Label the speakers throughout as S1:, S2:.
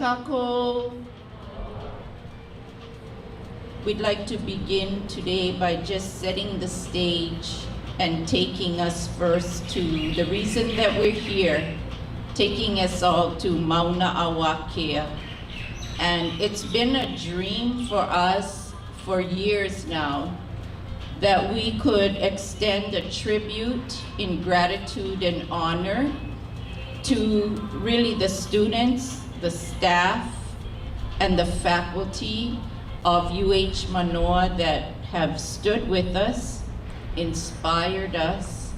S1: kako. We'd like to begin today by just setting the stage and taking us first to the reason that we're here, taking us all to Mauna Awakea. And it's been a dream for us for years now that we could extend a tribute in gratitude and honor to really the students, the staff, and the faculty of UH Manoa that have stood with us, inspired us,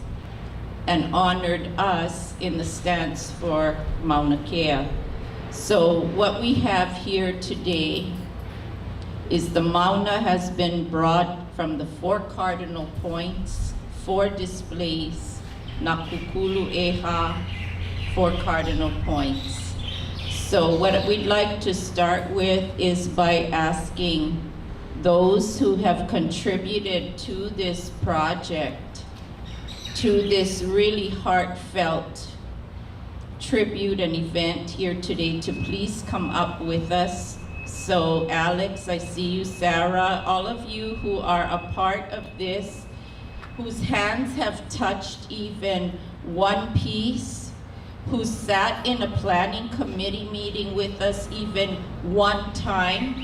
S1: and honored us in the stance for Mauna Kea. So what we have here today is the Mauna has been brought from the 4 cardinal points, 4 displays, Nakukulu Eha, 4 cardinal points. So what we'd like to start with is by asking those who have contributed to this project, to this really heartfelt tribute and event here today, to please come up with us. So Alex, I see you, Sarah, all of you who are a part of this, whose hands have touched even one piece, who sat in a planning committee meeting with us even one time,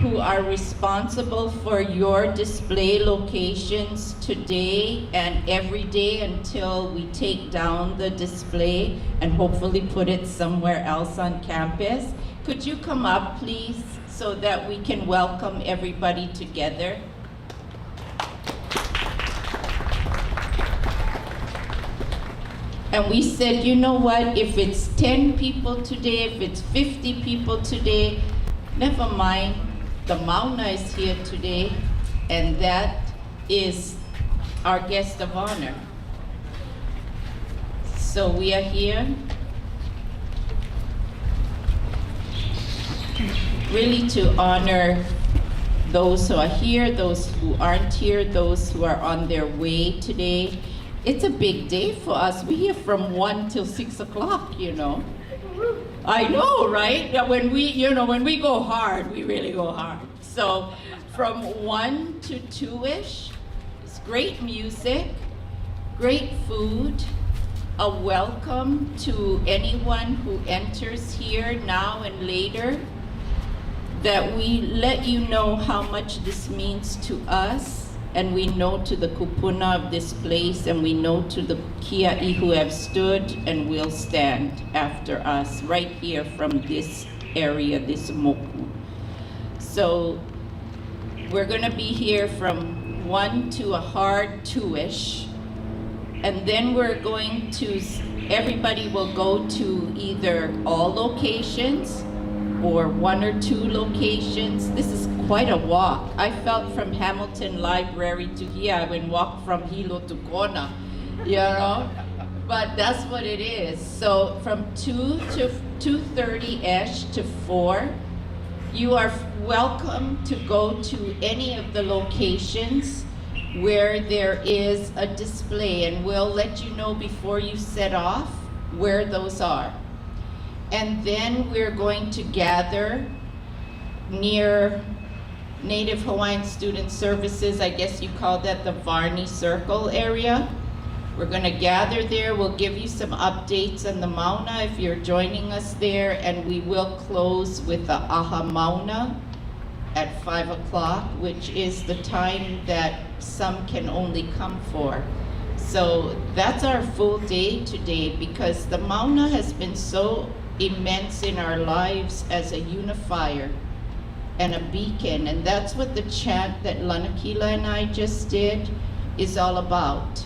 S1: who are responsible for your display locations today and every day until we take down the display and hopefully put it somewhere else on campus. Could you come up, please, so that we can welcome everybody together? And we said, you know what, if it's 10 people today, if it's 50 people today, never mind, the MAUNA is here today, and that is our guest of honor. So we are here really to honor those who are here, those who aren't here, those who are on their way today. It's a big day for us. We're here from 1 till 6 o'clock, you know. I know, right? When we go hard, we really go hard. So from 1 to 2-ish, it's great music, great food, a welcome to anyone who enters here now and later, that we let you know how much this means to us, and we know to the kupuna of this place, and we know to the kia'i who have stood and will stand after us right here from this area, this moku. So we're gonna be here from 1 to a hard 2-ish, and then we're going to, everybody will go to either all locations or 1 or 2 locations. This is quite a walk. I felt from Hamilton Library to here, I would walk from Hilo to Kona, you know? But that's what it is. So from 2 to 2:30-ish to 4, you are welcome to go to any of the locations where there is a display, and we'll let you know before you set off where those are. And then we're going to gather near Native Hawaiian Student Services, I guess you call that the Varney Circle area. We're gonna gather there. We'll give you some updates on the MAUNA if you're joining us there, and we will close with the Aha MAUNA at 5 o'clock, which is the time that some can only come for. So that's our full day today, because the MAUNA has been so immense in our lives as a unifier and a beacon, and that's what the chant that Lanakila and I just did is all about.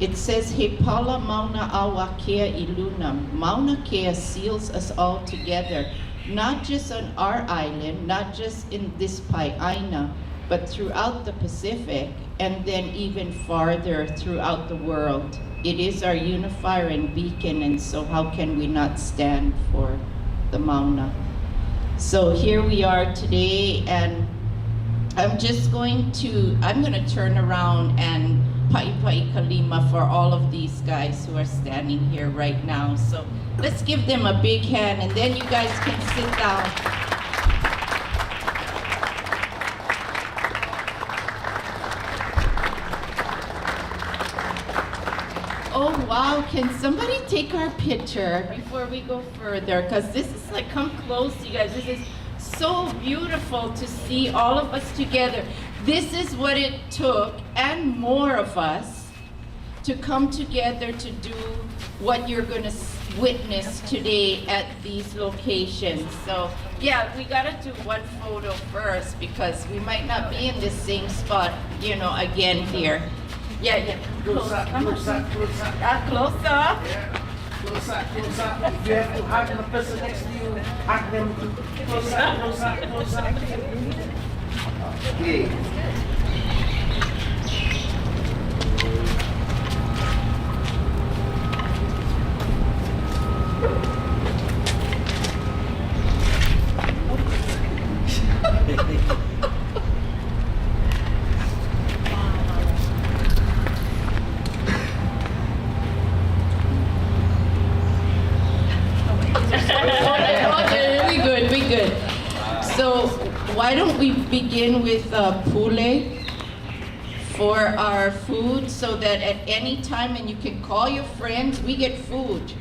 S1: It says, He pala mauna awa kea ilunam. Mauna Kea seals us all together, not just on our island, not just in this Pai'aina, but throughout the Pacific, and then even farther throughout the world. It is our unifier and beacon, and so how can we not stand for the MAUNA? So here we are today, and I'm gonna turn around and Pai kalima for all of these guys who are standing here right now. So Let's give them a big hand, and then you guys can sit down. Oh wow, can somebody take our picture before we go further? Because this is like, come close you guys. This is so beautiful to see all of us together. This is what it took, and more of us, to come together to do what you're going to witness today at these locations. So yeah, we got to do one photo first because we might not be in the same spot, you know, again here. Yeah. Closer. Closer.
S2: Closer. Yeah. Closer. If you have to hug the person next to you, hug them. Closer. Okay.
S1: We good. So why don't we begin with pule for our food, so that at any time, and you can call your friends, we get food.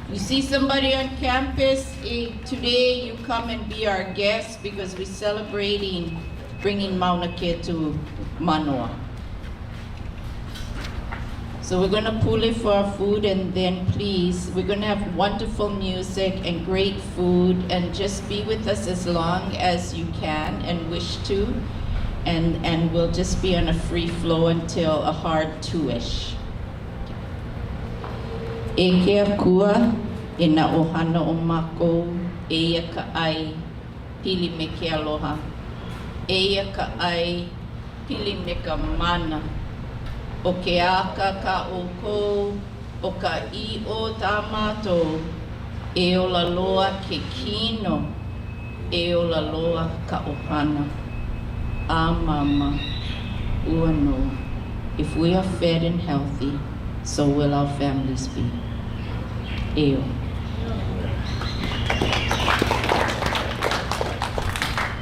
S1: You see somebody on campus, today you come and be our guest because we're celebrating bringing MAUNA to Mānoa. So we're gonna pule for our food, and then please, we're gonna have wonderful music and great food, and just be with us as long as you can and wish to. And we'll just be on a free flow until a hard 2-ish. E kea kua, e na ohana o mako, e ia ka ai, pili me ke aloha. E ia ka ai, pili me ka mana. O ke aka ka oko, o ka I o tā mātou, e o la loa ke kino, e o la loa ka ohana. A mama, ua no. If we are fed and healthy, so will our families be. Eo.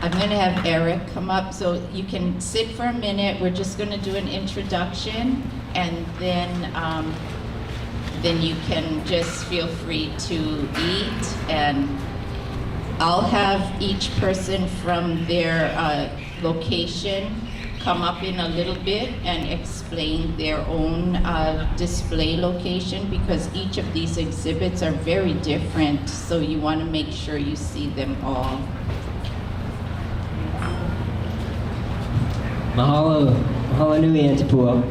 S1: I'm going to have Eric come up, so you can sit for a minute. We're just going to do an introduction, and then you can just feel free to eat. And I'll have each person from their location come up in a little bit and explain their own display location, because each of these exhibits are very different, so you want to make sure you see them all.
S3: Mahalo nui Antipua,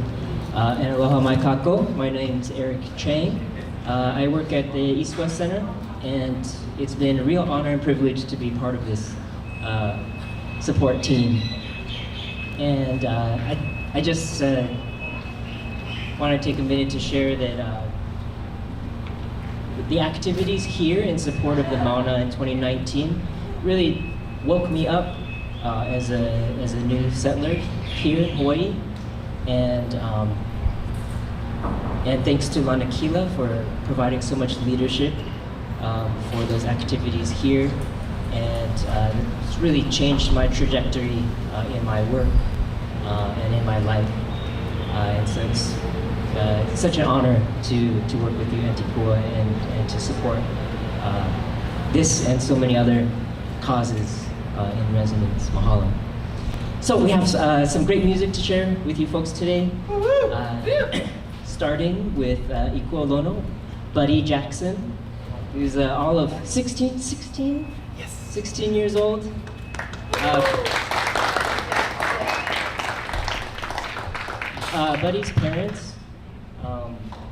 S3: and aloha mai kako. My name's Eric Chang. I work at the East West Center, and it's been a real honor and privilege to be part of this support team. And I just want to take a minute to share that the activities here in support of the MAUNA in 2019 really woke me up as a new settler here in Hawaii, and thanks to Lanakila for providing so much leadership for those activities here, and it's really changed my trajectory in my work and in my life. And so it's such an honor to work with you, Antipua, and to support this and so many other causes in resonance. Mahalo. So we have some great music to share with you folks today. Starting with Ikuo Lono, Buddy Jackson, who's all of 16 years old. Buddy's parents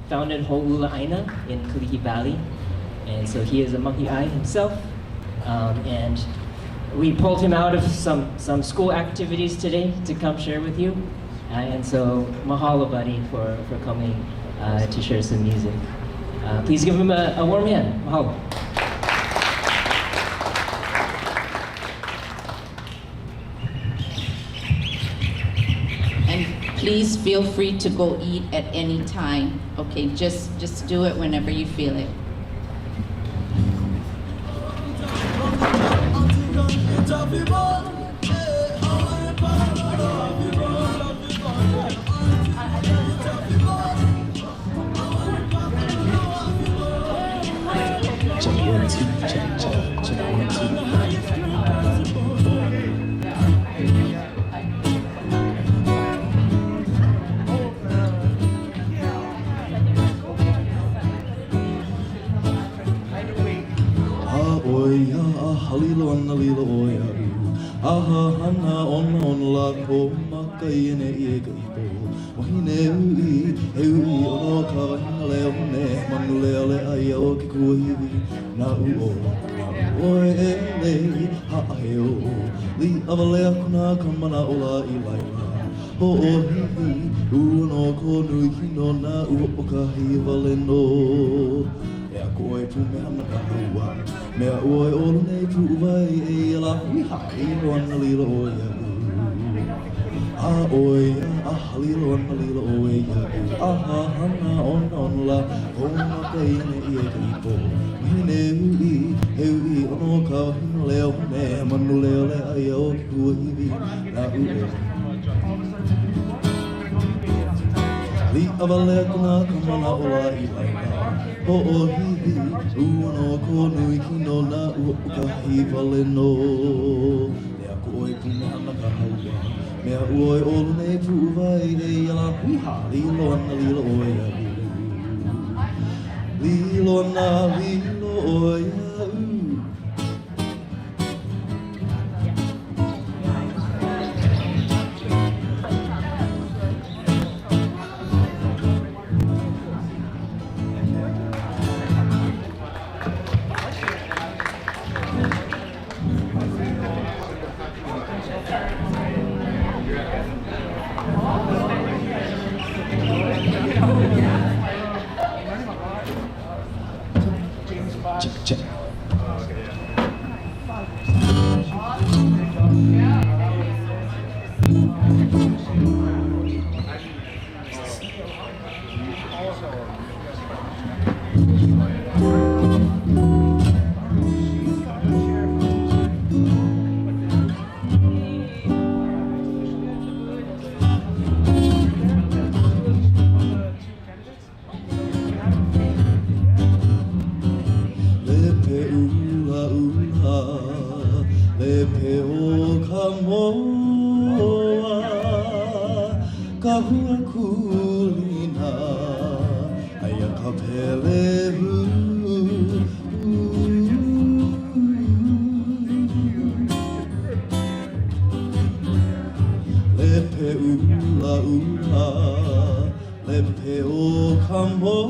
S3: founded Ho'ula'aina in Kalihi Valley, and so he is a mkea himself. And we pulled him out of some school activities today to come share with you. And so mahalo, Buddy, for coming to share some music. Please give him a warm hand. Mahalo.
S1: Please feel free to go eat at any time. Okay, just do it whenever you feel it.
S4: lona lilo oia aha hana ona on la ko makai ene e ka ipo wahine ui he ui ono ka wahina leo ne manu leo le ai o ki kuahiwi na u o e le ha ahe o li awalea kuna ka mana o la i laila ho o hihi uno ko nui hino na u o ka hiwale no e a koe pu me ana ka haua mea oi olu nei pu vai e ala wiha i roana lilo oia a oia a halilo ana lilo oia aha hana on la kona kai ne i e ka ipo mine ui he ui ono ka wahina leo ne manu leo le ai o ki kua hiwi na u li awalea kuna ka mana o la i laila ho o hihi uano ko nui kino na ua uka hiwale no mea ko oi pune ana ka haua mea oi olu nei pu vai e ala wiha lilo ana lilo oia lilo ana lilo oia check. Kahuakulina aya kapelehu lepe ula ula lepe o kamoa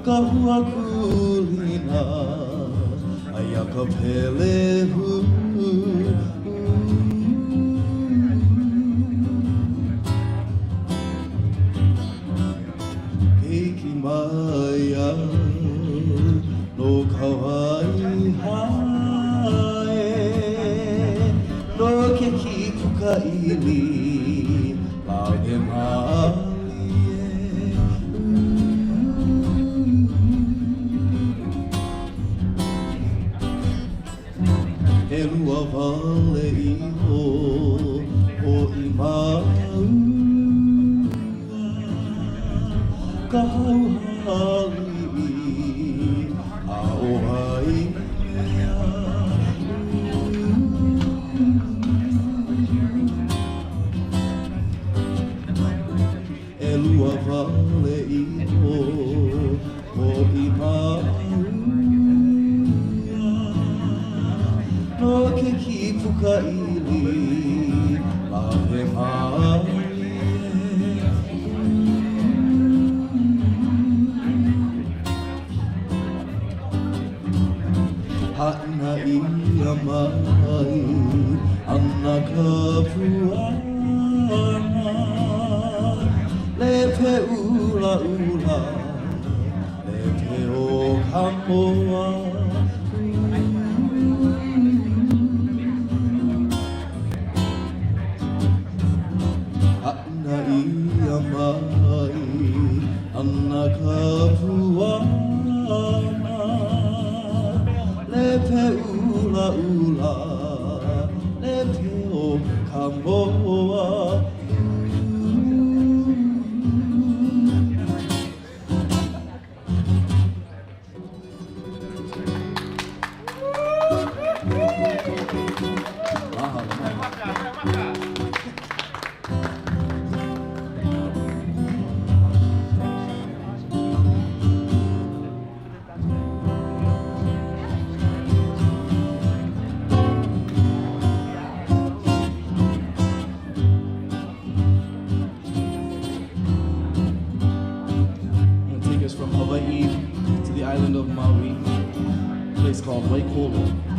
S4: kahuakulina aya kapelehu Maya no kawaii hae no ke kipuka ili lage malie e lua vale iho o i ka hauhali a ohai mea e lua vale iho o i no ke kipuka ili la he Hana ia mai ana ka puana lepe ula ula lepe o kamoa Hana ia mai ana ka puana lepe ula ula lepe o kamoa is called Waikīkī.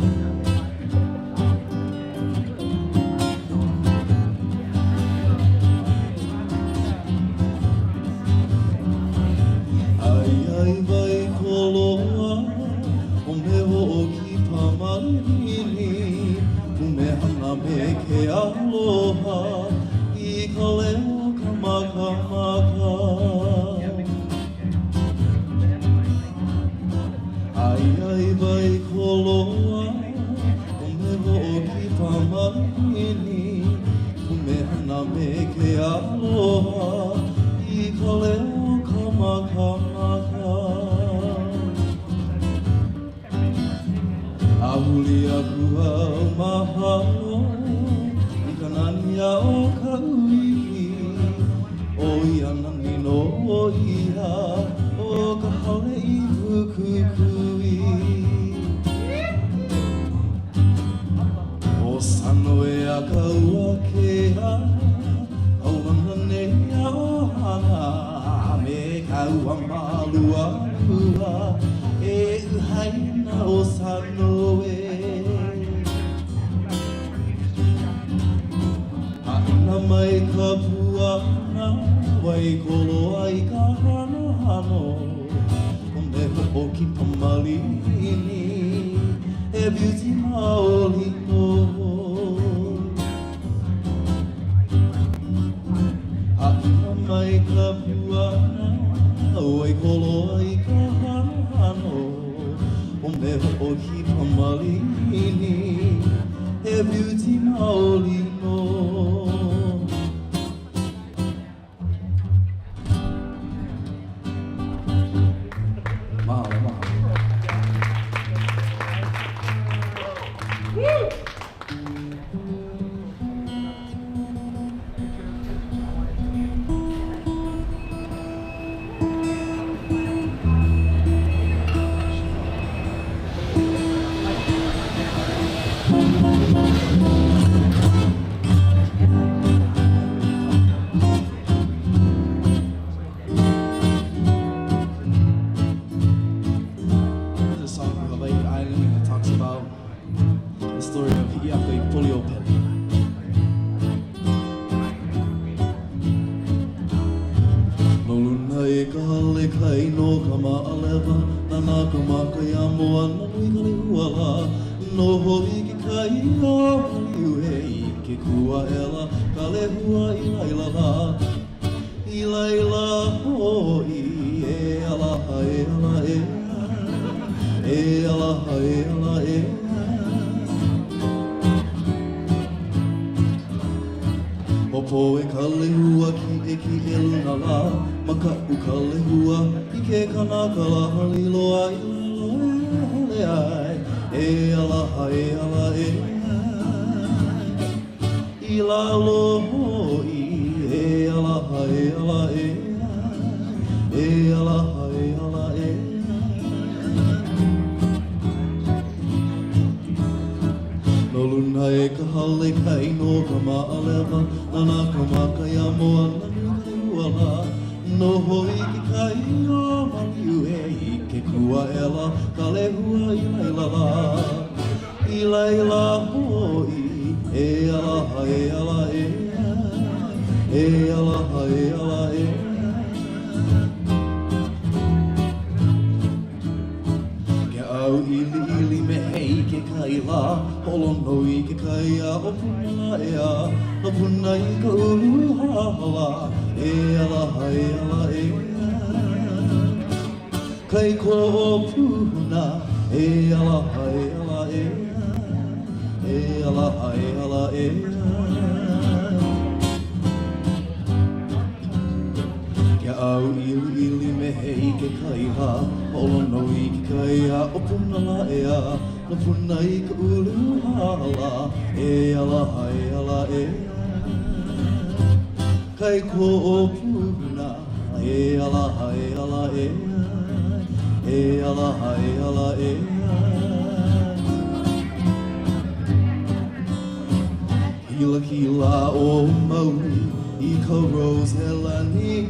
S4: Lanakila o Maui I ka rose helani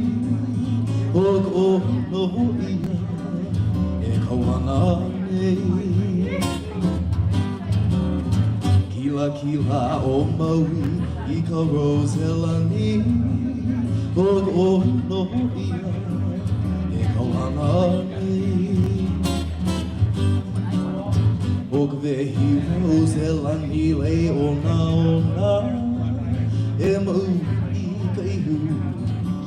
S4: o no ia e ka wana Kila kila o Maui I ka roselani O no ia E ka lana nei O ka vehi roselani le ona E mau I ka ihu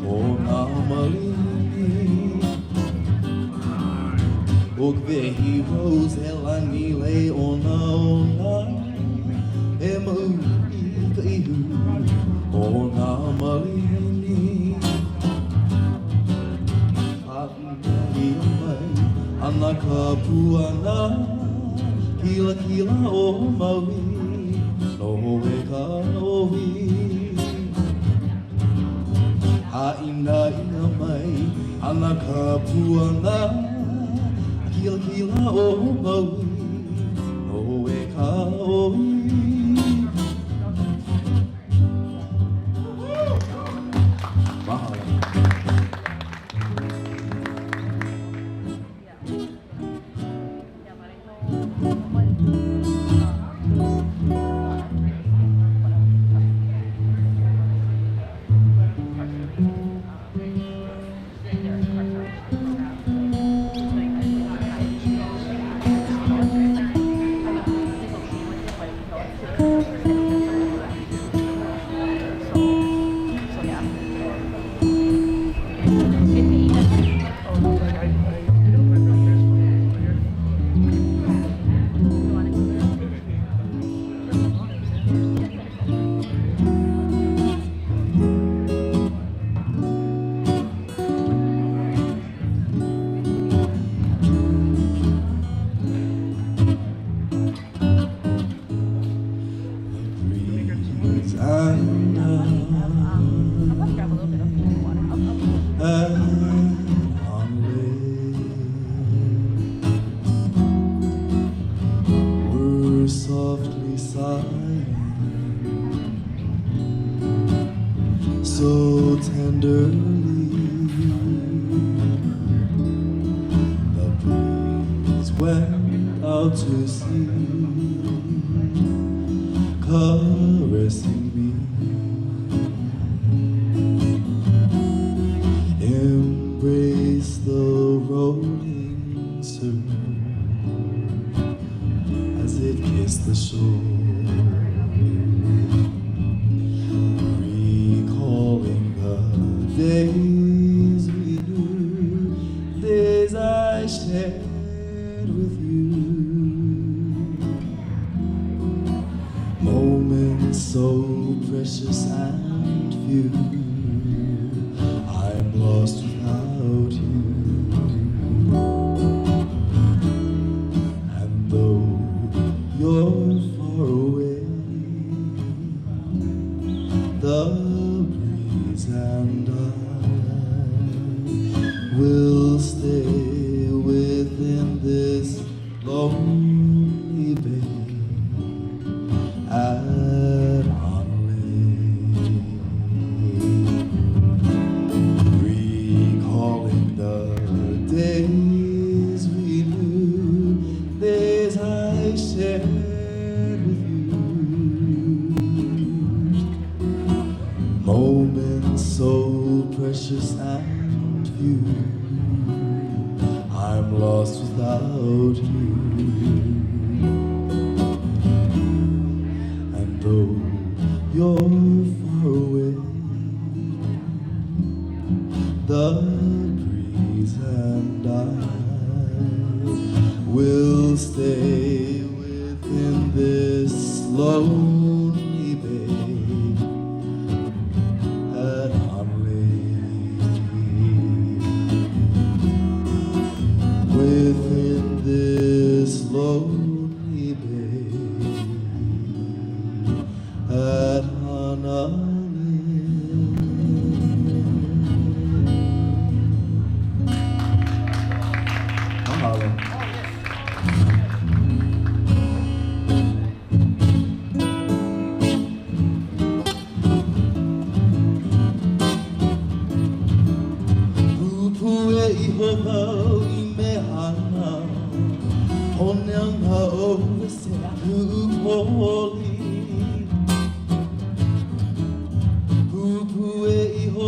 S4: O nā malini O ka vehi roselani le ona E mau I ka ihu o nā malini Hāina I mai ana ka puana Kila kila o Maui Noho e ka ohi Hāina I mai ana ka puana Kila kila o Maui Noho e ka ohi So tenderly, the breeze went out to sea, caressing me, embrace the rolling surf as it kissed the shore. Days we knew, days I shared with you, moments so precious and few, I'm lost without you. And though you're far away, the breeze and will stay within this lonely bay at Honolulu, recalling the days we knew, days I shared with you, moments so precious and few, I'm lost without you. And though you're far away, the breeze and I will stay within this lonely bay at within this lonely bay at Honolulu. Mahalo. Pupu e iho mau I me hana,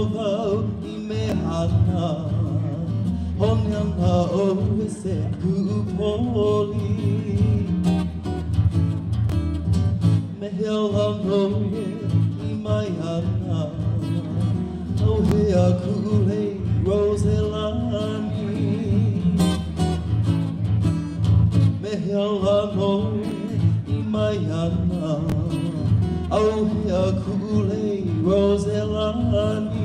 S4: vau I me hana Honiana o se kupoli Me hea no I mai hana O hea kule Roselani Me hea no I mai hana O hea kule Roselani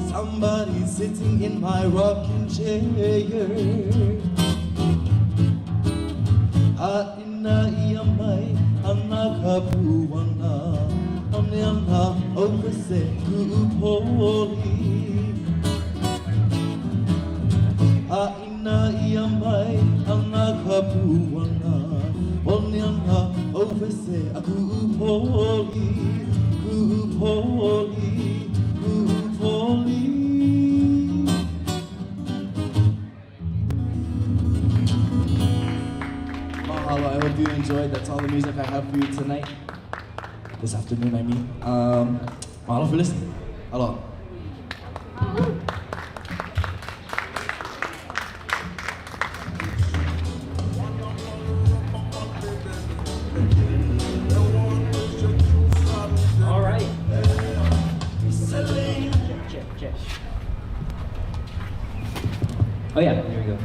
S4: Somebody sitting in my rocking chair. Ina ia mai anaka puana Aneana opese kupoli Ina ia mai anaka puana Aneana opese kupoli Kupoli Kupoli Mahalo, I hope you enjoyed. That's all the music I have for you tonight. This afternoon, I mean. Mahalo for listening. Hello.
S3: All right. Check. Oh yeah, here we go.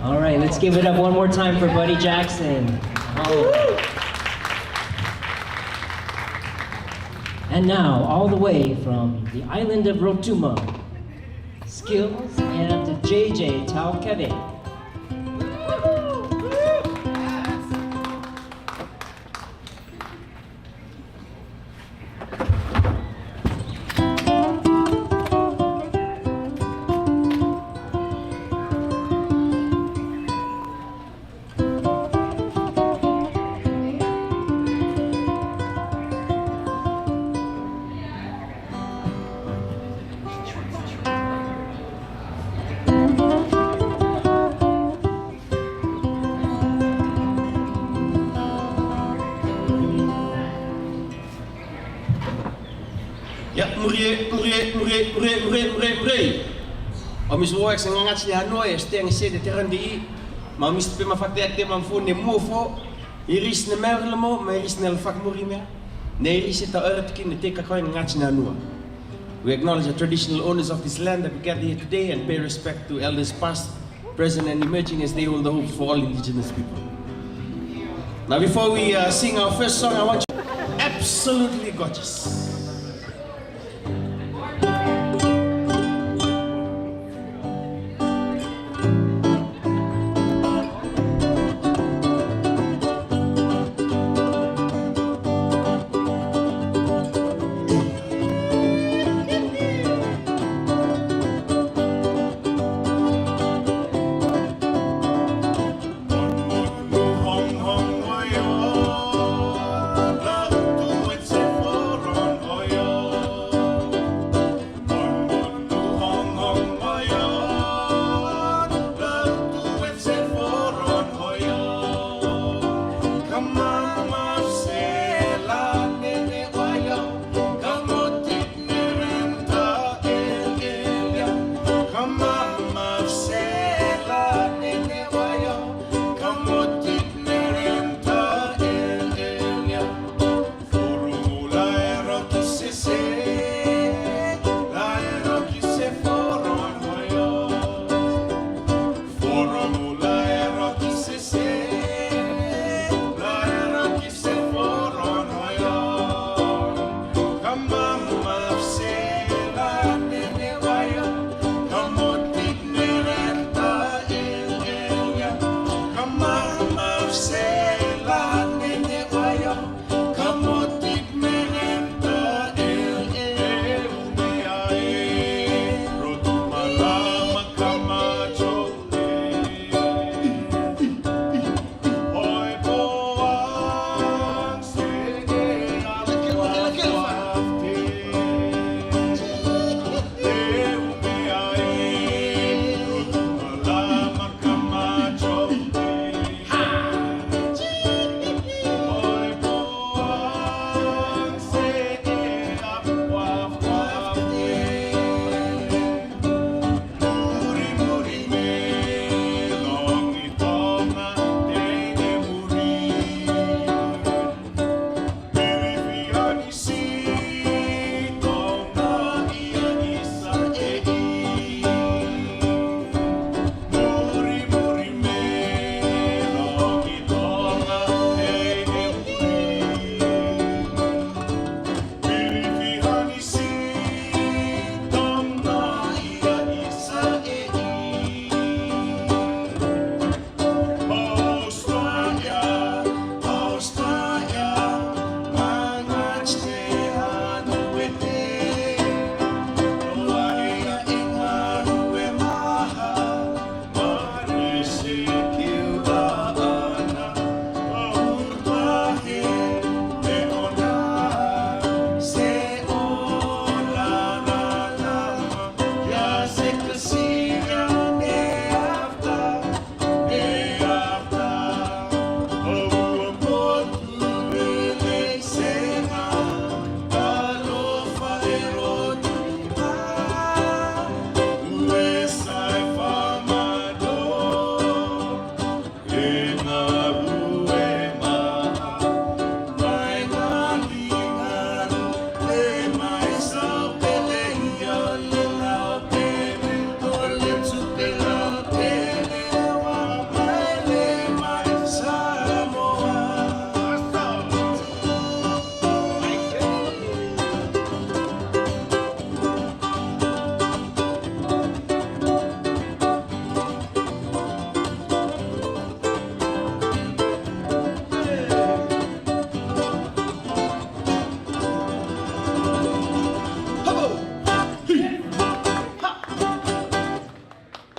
S3: All right, let's give it up one more time for Buddy Jackson. And now, all the way from the island of Rotuma, Skills and JJ Taukeve.
S2: O mis woak sa ngats ni Hanoi steng se de terandi ma mis pe ma fatek te man fo ne mofo iris ne merlemo ma iris ne fak murime ne iris ta eartkin ne te ka koin ngats ni Hanoi. We acknowledge the traditional owners of this land that we gather here today and pay respect to elders past, present and emerging as they hold the hope for all indigenous people. Now before we sing our first song, I want you absolutely gorgeous.
S5: Hong hong, why oh, la tu it's a foron.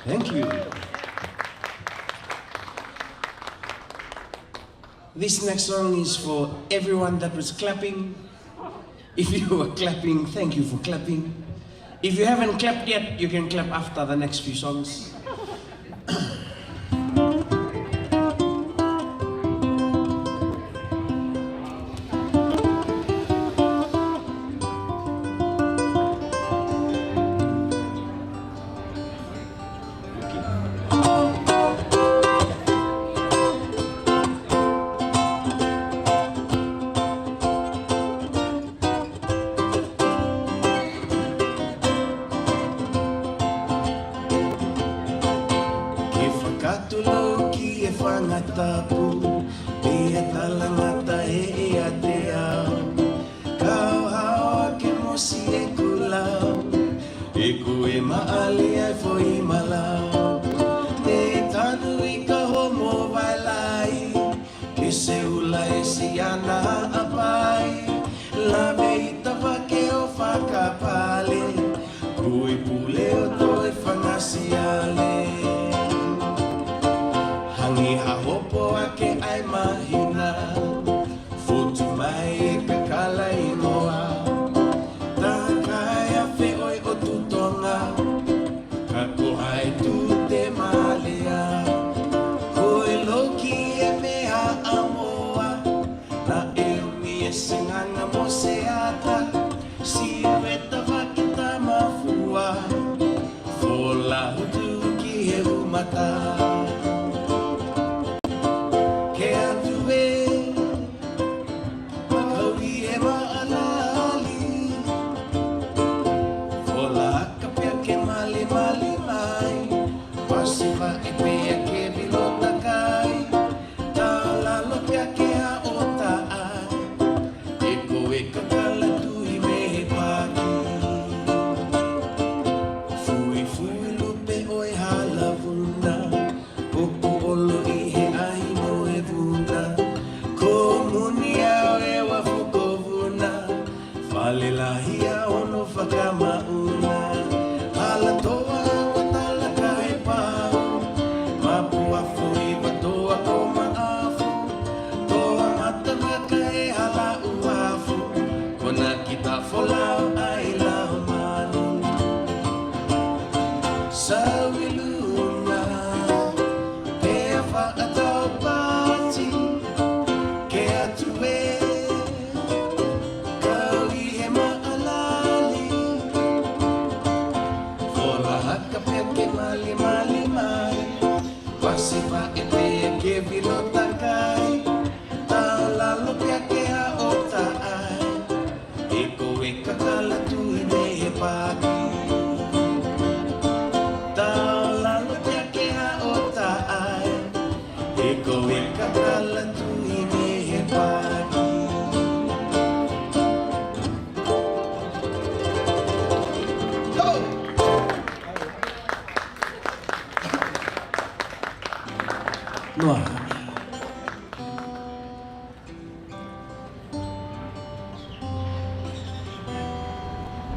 S2: Thank you. This next song is for everyone that was clapping. If you were clapping, thank you for clapping. If you haven't clapped yet, you can clap after the next few songs.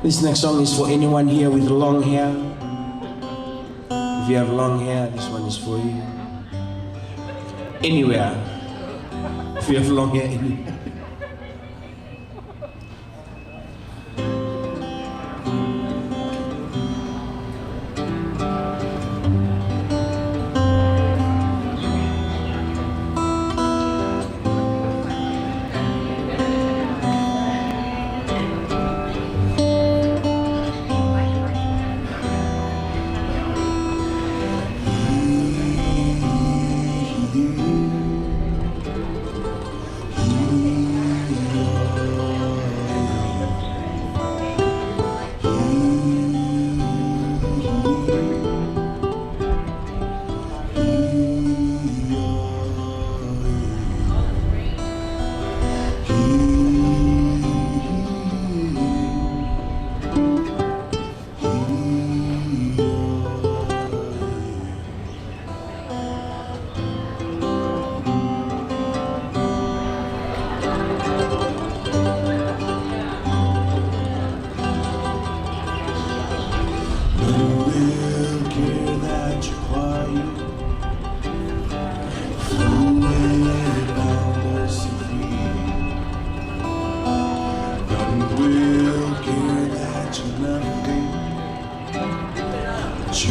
S2: This next song is for anyone here with long hair. If you have long hair, this one is for you. Anywhere. If you have long hair, anywhere.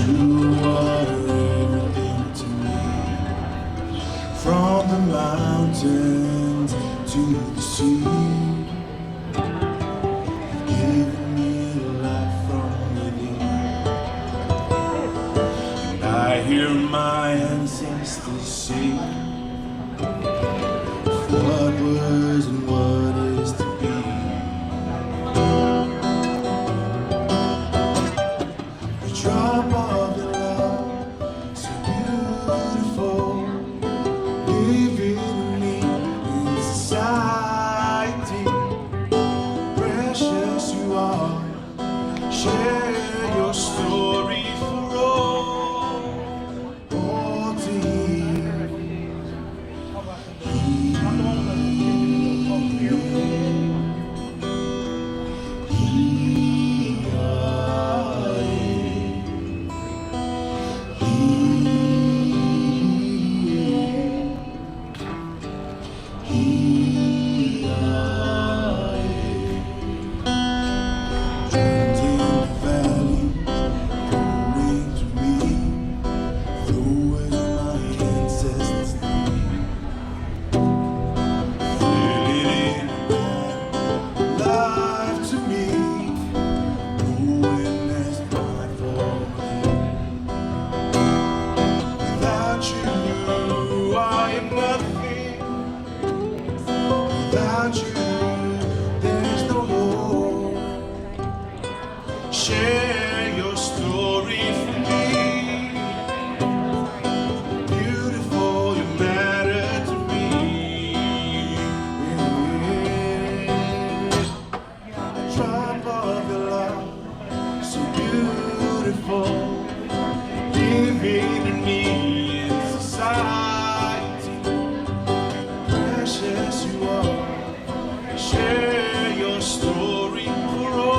S4: You are everything to me. From the mountains to the sea, you've given me life from within. And I hear my ancestors sing what was and what is to be. The drop of your love, so beautiful, living in me in society. Precious you are, share your story for all to hear. Share your story for me. Beautiful, you matter to me. Drop of your love, so beautiful, living in me in society. Precious you are, share your story for all.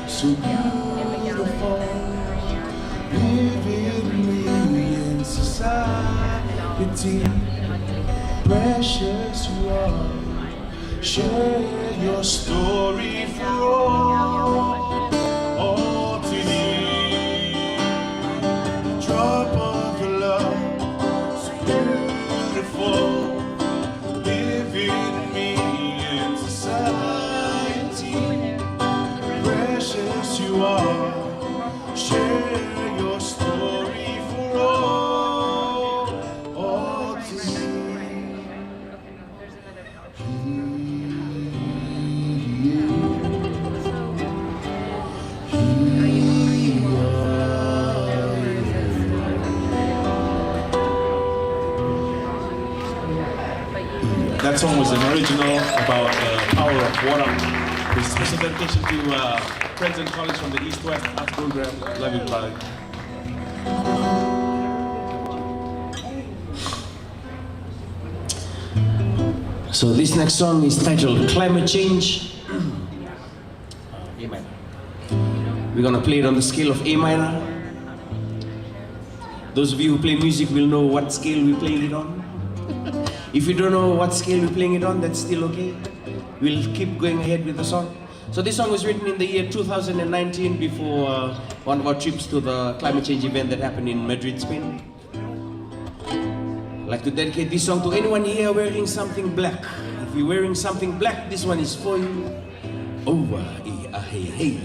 S4: So beautiful, living me in society. Precious you are, share your story for all to hear. Drop of your love, so beautiful, living me in society. Precious you are, share your story for all to see.
S5: That song was an original about the power of water. With special dedication to friends and colleagues from the East West Arts Program. Love you, brother.
S2: So this next song is titled Climate Change. A minor. We're gonna play it on the scale of A minor. Those of you who play music will know what scale we're playing it on. If you don't know what scale we're playing it on, that's still okay. We'll keep going ahead with the song. So this song was written in the year 2019 before one of our trips to the climate change event that happened in Madrid, Spain. I'd like to dedicate this song to anyone here wearing something black. If you're wearing something black, this one is for you. Over, hey, hey.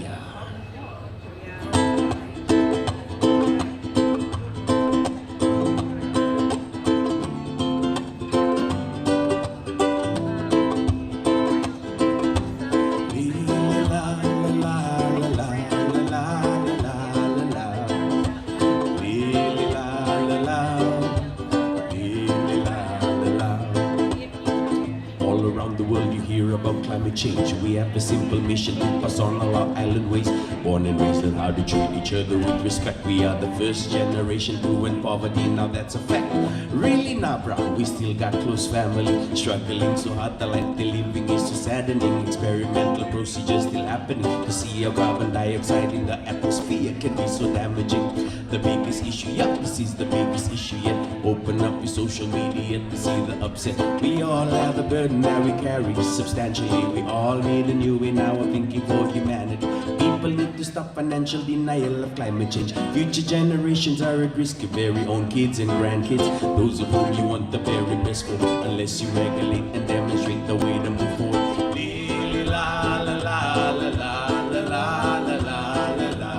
S2: around the world you hear about climate change. We have a simple mission to pass on all our island ways. Born and raised on how to treat each other with respect. We are the first generation to end poverty, now that's a fact. Really now, bro, we still got close family. Struggling so hard, the life they're living is so saddening. Experimental procedures still happening. To see how carbon dioxide in the atmosphere can be so damaging. The biggest issue, yeah, this is the biggest issue yet. Open up your social media to see the upset. We all have a burden that we carry substantially. We all need a new way now of thinking for humanity. People need to stop financial denial of climate change. Future generations are at risk, your very own kids and grandkids, those of whom you want the very best for. Unless you regulate and demonstrate the way to move forward. La la la la la la la la la la la.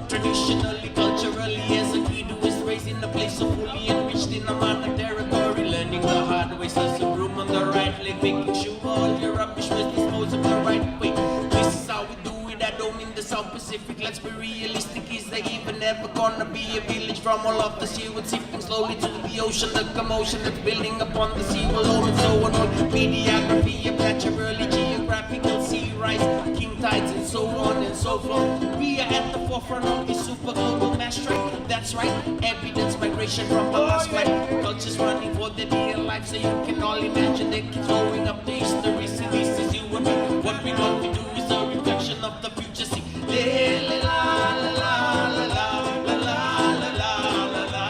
S2: Traditionally, culturally, as a kid who is raised in a place so fully enriched in Omana territory, learning the hard way, such a broom on the right leg, making sure all your rubbish was disposed of the right way. This is how we do it at home in the South Pacific. Let's be realistic, is there even ever gonna be a village from all of the seaweed sipping slowly to the ocean? The commotion that's building upon the sea will own and so on. Mediography of naturally geographical sea rise, king tides and so on and so forth. We are at the forefront of this super global mass strike. That's right, evidence migration from the last flight. Cultures running for their dear life, so you can all imagine they keep throwing up the history. See, this is you and me. What we want to do is a reflection of the future. See, la la la la la la la la la la la.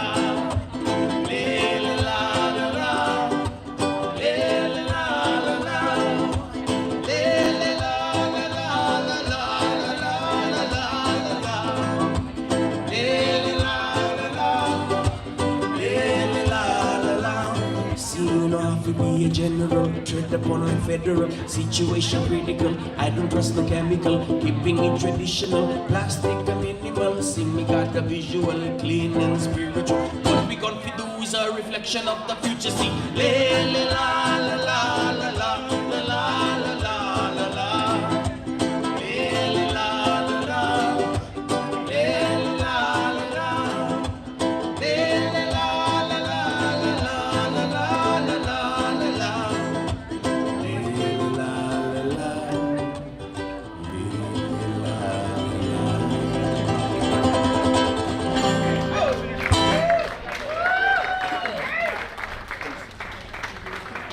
S2: Be a general, tread upon a federal situation critical. I don't trust no chemical, keeping it traditional. Plastic a minimal, see me got a visual, clean and spiritual. What we got to do is a reflection of the future. See, la la la la la la la la la la la la.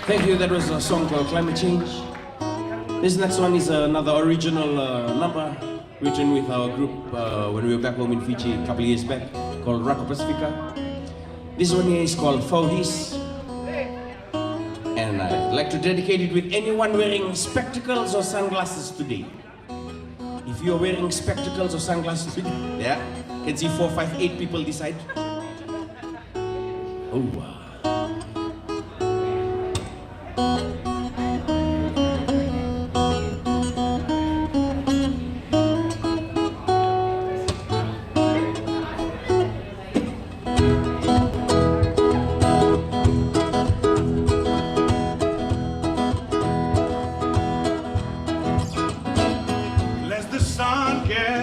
S2: Thank you. That was a song called Climate Change. This next one is another original number written with our group when we were back home in Fiji a couple of years back, called Rako Pacifica. This one here is called Fauhis. And I'd like to dedicate it with anyone wearing spectacles or sunglasses today. If you're wearing spectacles or sunglasses today, yeah, can see 4, 5, 8 people this side. Oh, wow.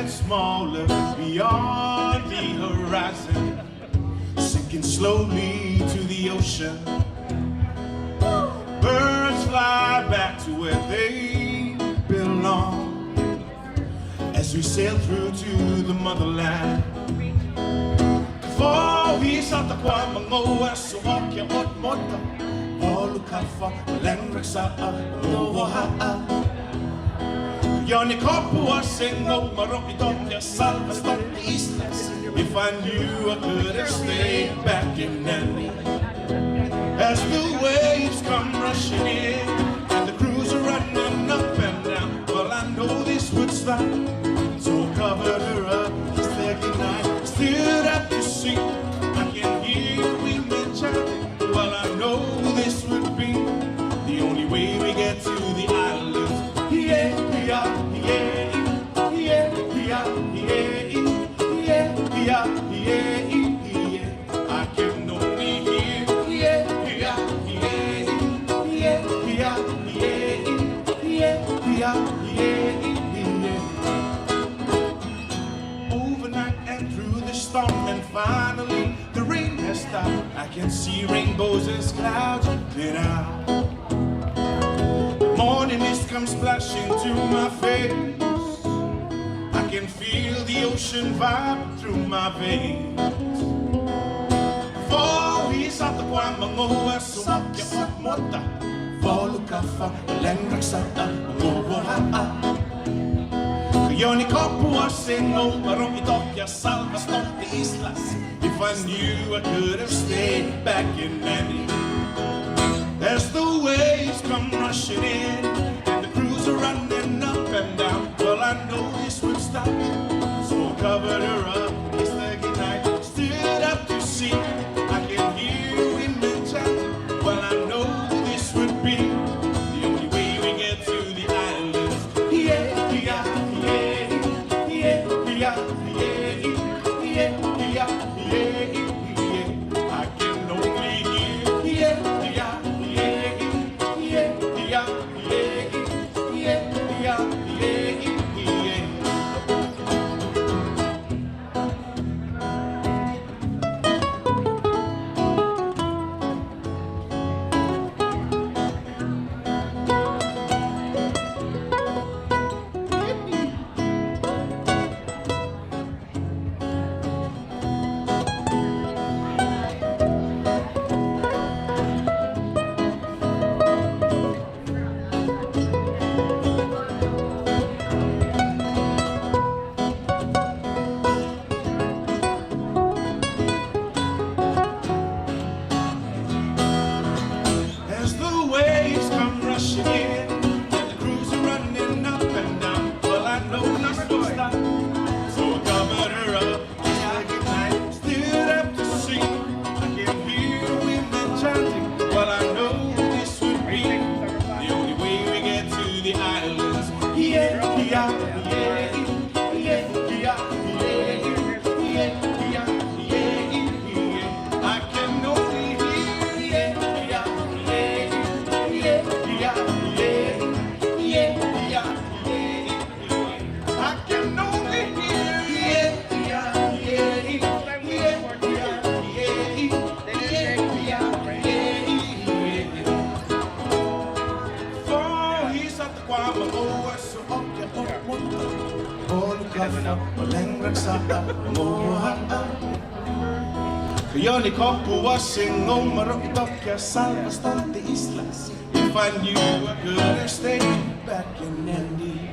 S6: Smaller beyond the horizon, sinking slowly to the ocean. Birds fly back to where they belong as we sail through to the motherland. For we sought the Mangauil, so walk your hot motor, all look out for Lanakila, Mānoa. Yoni Kopua singo maropitonga salva stop the islas. If I knew I could have stayed back in Nani. As the waves come rushing in and the crews are running up and down, well I know this would stop. So I covered her up, just like a night, stood up to see. I can hear women chanting. Well I know this would be the only way we get to the islands. Yeah, yeah, yeah, yeah, yeah, yeah, yeah, yeah, yeah. I can only hear, yeah, can see rainbows as clouds clear out. Morning mist comes splashing to my face. I can feel the ocean vibe through my veins. Forvis at the Mangauil, so Mokya Mota, Volukafa, Lanakila, Moku. Yoni Kopua singo, Marong Itokya, Salva, Stolte Islas. If I knew I could have stayed back in Manny. As the waves come rushing in, and the crews are running up and down, well I know this would stop. So I covered her up, it's the good night, stood up to sea. I can hear women chanting, well I know this would be the only way we get to the islands. Yeah, yeah, yeah, yeah, yeah, yeah, yeah, yeah, yeah. I can only hear, yeah, yeah. Yoni Kopua singo, Marong Itokya, Salva, Stolte Islas. If I knew I could have stayed back in Andy.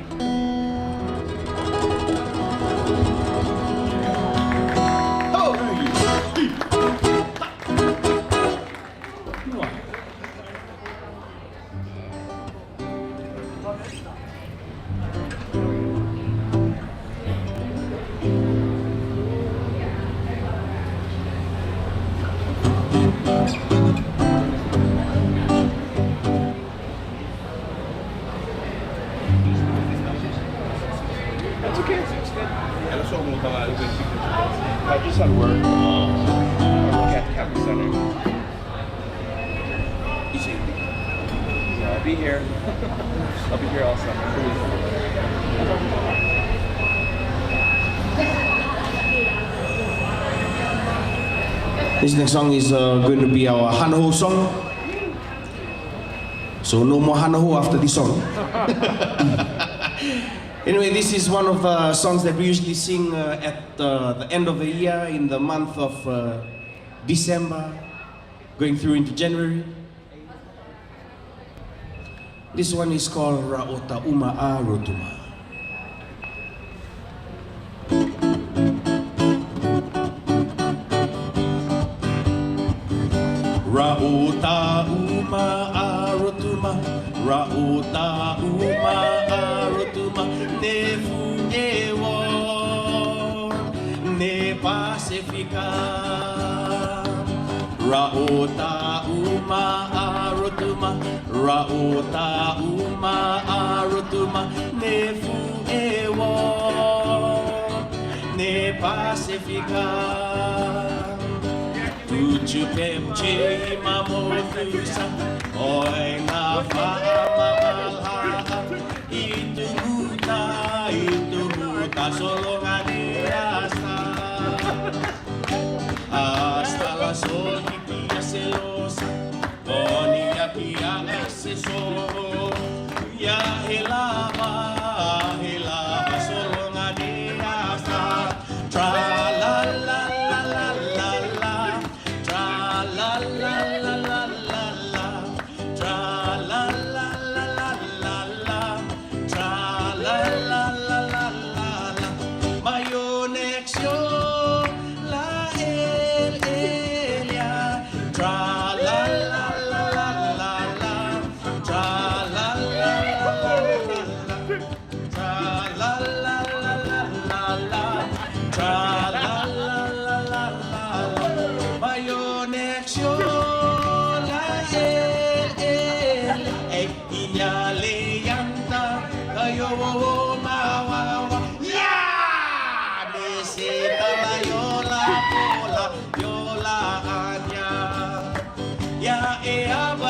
S6: Oh,
S7: I just had work. At the Catholic Center. Easy. So I'll be here. I'll be here all summer.
S2: This next song is going to be our Hanaho song. So no more Hanaho after this song. Anyway, this is one of the songs that we usually sing at the end of the year in the month of December, going through into January. This one is called Ra'ota Uma'a Rotuma. Ra'ota Uma'a Rotuma, Ra'ota Uma'a Rotuma, Nefu Ewo, Ne Pacifica. Ra'ota Uma'a Rotuma, Ra'ota Uma'a Rotuma, Nefu Ewo, Ne Pacifica. Tuju pemche mamotusa, oi na fa'amamalha, itu huta solongan hasta la sol kikia,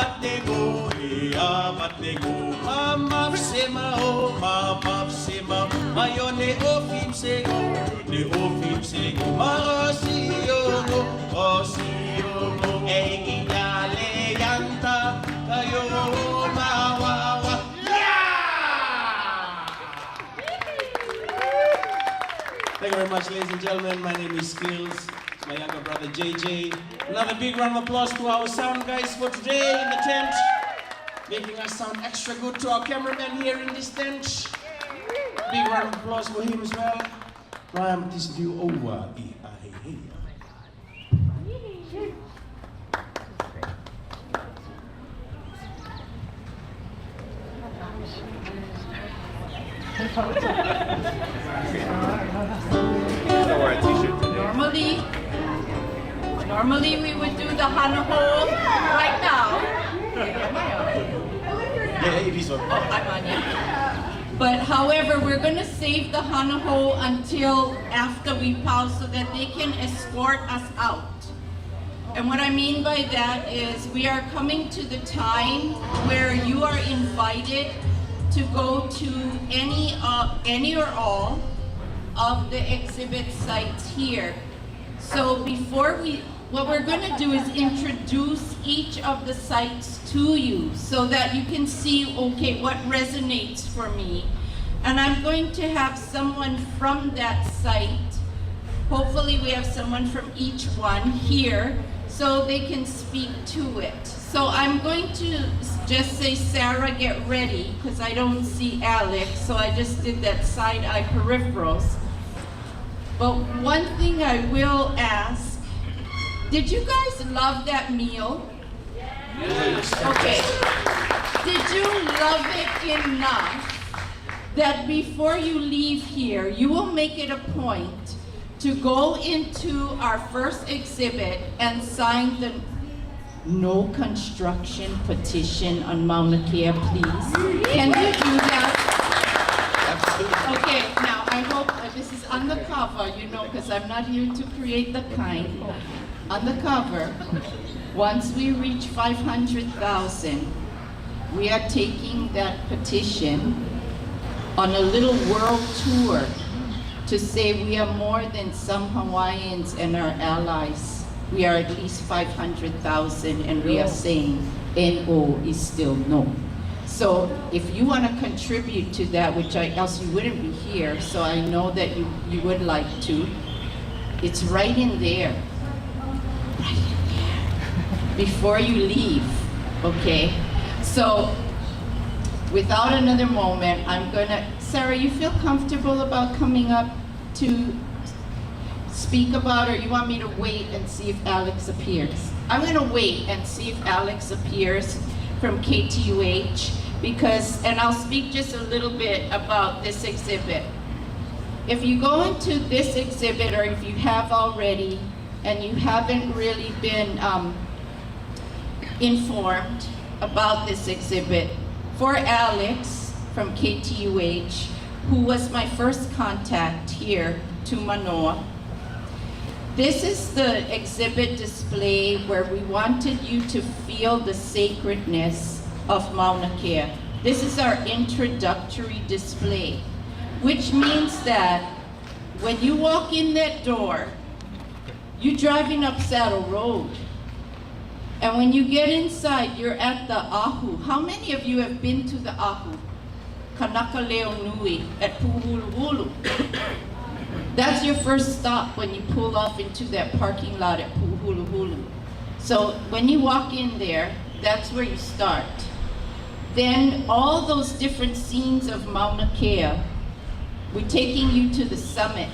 S2: batego, ea batego, mamaf sema o, mamaf sema, mayone ofim sego, ne ofim sego, marasiyogo, osiyogo, e inyale yanta, kayo mawawa. Thank you very much, ladies and gentlemen. My name is Skills. My younger brother JJ. Another big round of applause to our sound guys for today in the tent, making us sound extra good. To our cameraman here in this tent, big round of applause for him as well. Ryan, this view over.
S7: Don't wear a t-shirt today.
S1: Normally we would do the hana hole right now. I'm on you. But however, we're going to save the hana hole until after we pause so that they can escort us out. And what I mean by that is we are coming to the time where you are invited to go to any or all of the exhibit sites here. So what we're going to do is introduce each of the sites to you so that you can see, okay, what resonates for me. And I'm going to have someone from that site, hopefully we have someone from each one here, so they can speak to it. So I'm going to just say, Sarah, get ready, because I don't see Alex, so I just did that side-eye peripherals. But one thing I will ask, did you guys love that meal? Yes. Okay. Did you love it enough that before you leave here, you will make it a point to go into our first exhibit and sign the no construction petition on Mauna Kea, please? Can you do that? Absolutely. Okay, now I hope this is on the cover, you know, because I'm not here to create the kind. On the cover, once we reach 500,000, we are taking that petition on a little world tour to say we are more than some Hawaiians and our allies. We are at least 500,000, and we are saying NO is still no. So if you want to contribute to that, which else you wouldn't be here, so I know that you would like to, it's right in there. Right in there. Before you leave, okay? So without another moment, I'm gonna, Sarah, you feel comfortable about coming up to speak about, or you want me to wait and see if Alex appears? I'm gonna wait and see if Alex appears from KTUH, because, and I'll speak just a little bit about this exhibit. If you go into this exhibit, or if you have already, and you haven't really been informed about this exhibit, for Alex from KTUH, who was my first contact here to Manoa, this is the exhibit display where we wanted you to feel the sacredness of Mauna Kea. This is our introductory display, which means that when you walk in that door, you're driving up Saddle Road. And when you get inside, you're at the Ahu. How many of you have been to the Ahu? Kanaka Leo Nui at Puhuluhulu. That's your first stop when you pull off into that parking lot at Puhuluhulu. So when you walk in there, that's where you start. Then all those different scenes of Mauna Kea, we're taking you to the summit.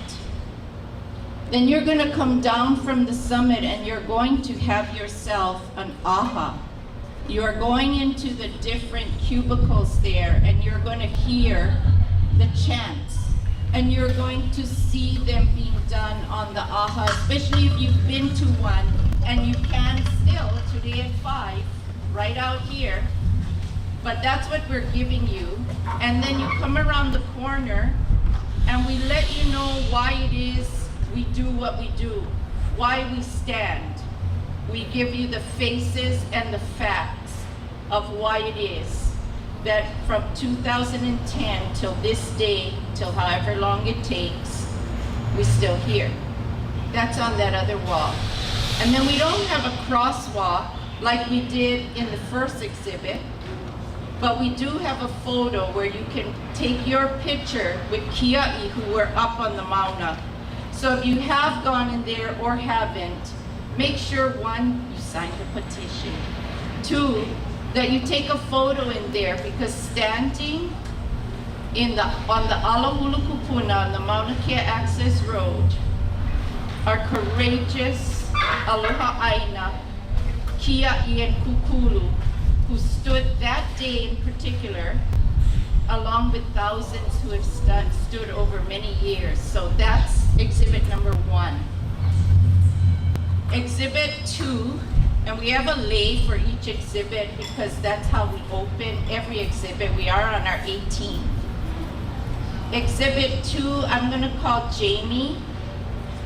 S1: Then you're going to come down from the summit and you're going to have yourself an aha. You're going into the different cubicles there and you're going to hear the chants. And you're going to see them being done on the aha, especially if you've been to one, and you can still, today at 5, right out here. But that's what we're giving you. And then you come around the corner, and we let you know why it is we do what we do, why we stand. We give you the faces and the facts. of why it is that from 2010 till this day, till however long it takes, we're still here. That's on that other wall. And then we don't have a crosswalk like we did in the first exhibit, but we do have a photo where you can take your picture with kia'i who were up on the MAUNA. So if you have gone in there or haven't, make sure, one, you signed the petition. Two, that you take a photo in there, because standing on the Alahulu Kupuna on the Mauna Kea Access Road are courageous Aloha Aina, Kia'i and KөөKULU, who stood that day in particular, along with thousands who have stood over many years. So that's exhibit number 1. Exhibit 2, and we have a lei for each exhibit because that's how we open every exhibit. We are on our 18th. Exhibit 2, I'm gonna call Jamie.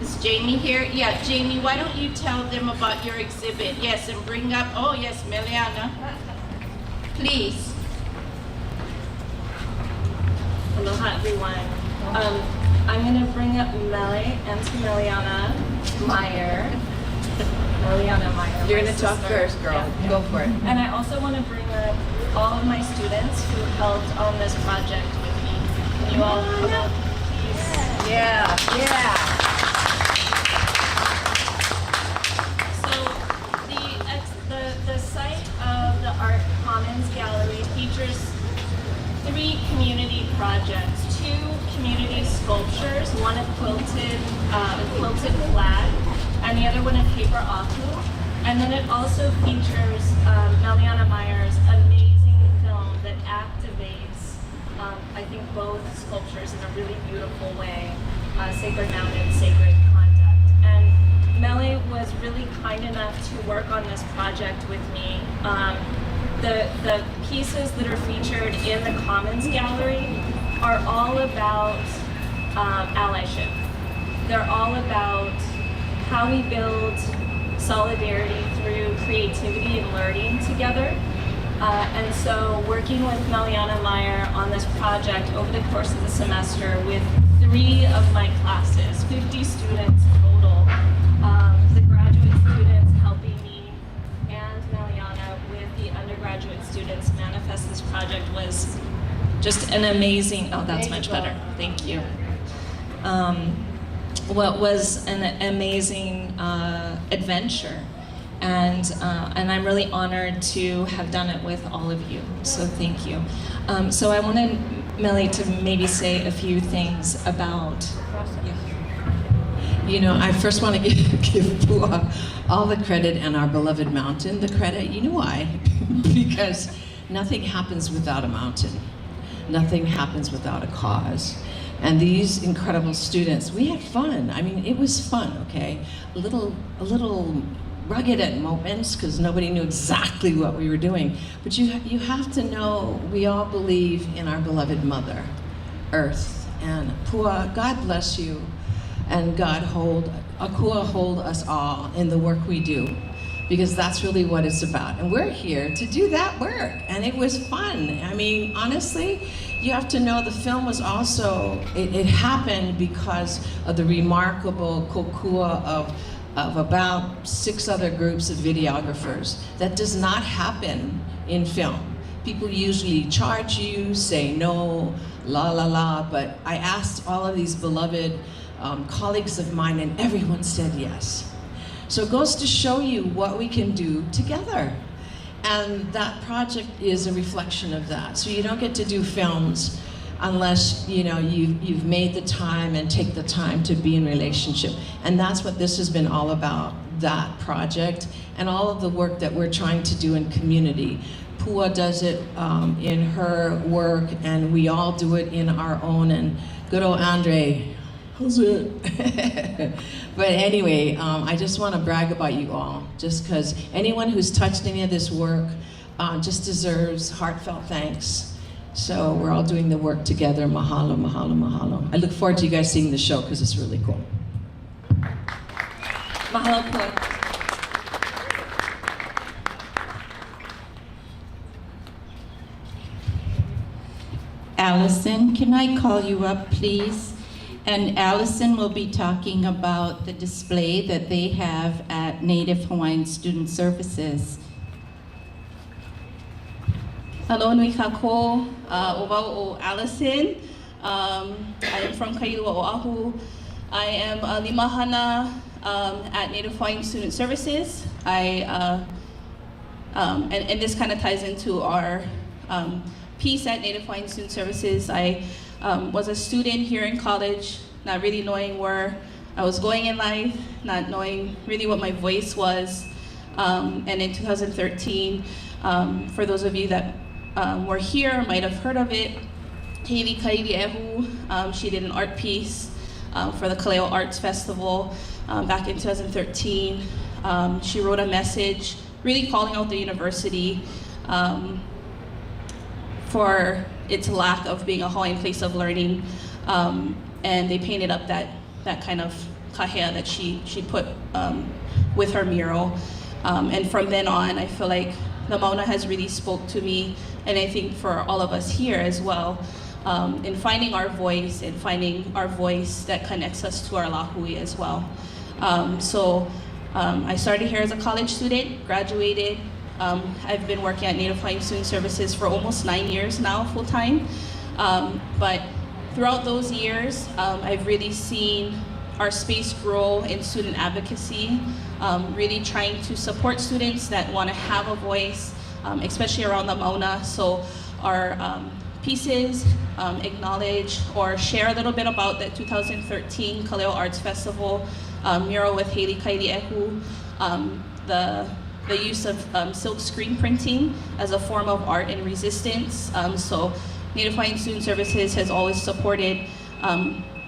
S1: Is Jamie here? Yeah, Jamie, why don't you tell them about your exhibit? Yes, and bring up, oh yes, Meliana. Please.
S8: Aloha everyone. I'm going to bring up Meli and Meliana Meyer. Meliana Meyer.
S9: You're going to talk first, girl.
S8: Yeah.
S9: Go for it.
S8: And I also want to bring up all of my students who helped on this project with me. Can you all come up, please?
S9: Yeah, yeah.
S8: The site of the Art Commons Gallery features 3 community projects, 2 community sculptures, one a quilted flag, and the other one a paper ahu. And then it also features Meliana Meyer's amazing film that activates, I think, both sculptures in a really beautiful way, Sacred Mountain, Sacred Conduct. And Meli was really kind enough to work on this project with me. The pieces that are featured in the Commons Gallery are all about allyship. They're all about how we build solidarity through creativity and learning together. And so working with Meliana Meyer on this project over the course of the semester with 3 of my classes, 50 students total, the graduate students helping me and Meliana with the undergraduate students manifest this project was just an amazing, oh, that's much better, thank you. What was an amazing adventure. And I'm really honored to have done it with all of you, so thank you. So I wanted Meli to maybe say a few things about,
S9: You know, I first want to give Pua all the credit and our beloved mountain the credit. You know why? Because nothing happens without a mountain. Nothing happens without a cause. And these incredible students, we had fun. I mean, it was fun, okay? A little rugged at moments because nobody knew exactly what we were doing. But you have to know we all believe in our beloved Mother, Earth. And Pua, God bless you. And God Akua hold us all in the work we do, because that's really what it's about. And we're here to do that work, and it was fun. I mean, honestly, you have to know the film was also, it happened because of the remarkable kokua of about 6 other groups of videographers. That does not happen in film. People usually charge you, say no, la la la, but I asked all of these beloved colleagues of mine, and everyone said yes. So it goes to show you what we can do together. And that project is a reflection of that. So you don't get to do films unless you've made the time and take the time to be in relationship. And that's what this has been all about, that project, and all of the work that we're trying to do in community. Pua does it in her work, and we all do it in our own, and good old Andre, how's it? But anyway, I just want to brag about you all, just because anyone who's touched any of this work just deserves heartfelt thanks. So we're all doing the work together. Mahalo, mahalo, mahalo. I look forward to you guys seeing the show because it's really cool.
S8: Mahalo Pua.
S1: Allison, can I call you up, please? And Allison will be talking about the display that they have at Native Hawaiian Student Services.
S10: Hello, nui kako, o Allison. I am from Kailua Oahu. I am a limahana at Native Hawaiian Student Services. And this kind of ties into our piece at Native Hawaiian Student Services. I was a student here in college, not really knowing where I was going in life, not knowing really what my voice was. And in 2013, for those of you that were here, might have heard of it, Haley Kailiehu, she did an art piece for the Kaleo Arts Festival back in 2013. She wrote a message really calling out the university for its lack of being a Hawaiian place of learning. And they painted up that kind of kahea that she put with her mural. And from then on, I feel like the MAUNA has really spoke to me, and I think for all of us here as well, in finding our voice and finding our voice that connects us to our lahui as well. I started here as a college student, graduated. I've been working at Native Hawaiian Student Services for almost 9 years now, full time. But throughout those years, I've really seen our space grow in student advocacy, really trying to support students that want to have a voice, especially around the MAUNA. So our pieces acknowledge or share a little bit about the 2013 Kaleo Arts Festival mural with Haley Kailiehu, the use of silk screen printing as a form of art and resistance. So Native Hawaiian Student Services has always supported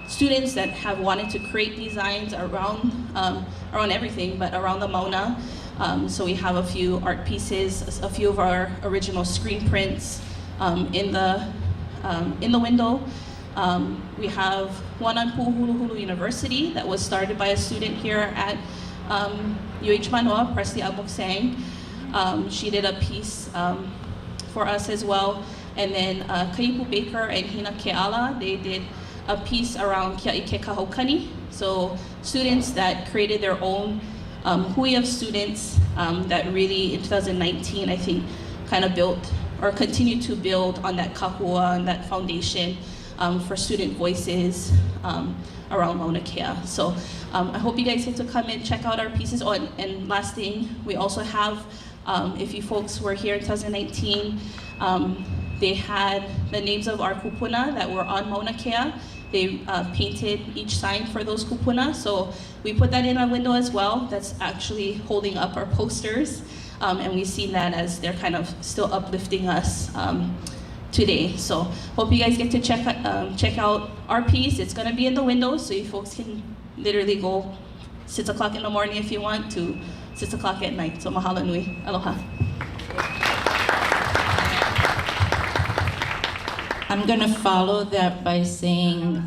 S10: students that have wanted to create designs around everything, but around the MAUNA. So we have a few art pieces, a few of our original screen prints in the window. We have one on Pu'uhuluhulu University that was started by a student here at UH Mānoa, Presley Abuksang. She did a piece for us as well. And then Kaipu Baker and Hina Keala, they did a piece around Kia'ike Kahokani. So students that created their own hui of students that really in 2019, I think, kind of built or continued to build on that kahua and that foundation for student voices around Mauna Kea. So I hope you guys get to come and check out our pieces. Oh, and last thing, we also have, if you folks were here in 2019, they had the names of our kupuna that were on Mauna Kea. They painted each sign for those kupuna. So we put that in our window as well. That's actually holding up our posters. And we've seen that as they're kind of still uplifting us today. So hope you guys get to check out our piece. It's gonna be in the window, so you folks can literally go 6 o'clock in the morning if you want to 6 o'clock at night. So mahalo nui, aloha.
S1: I'm gonna follow that by saying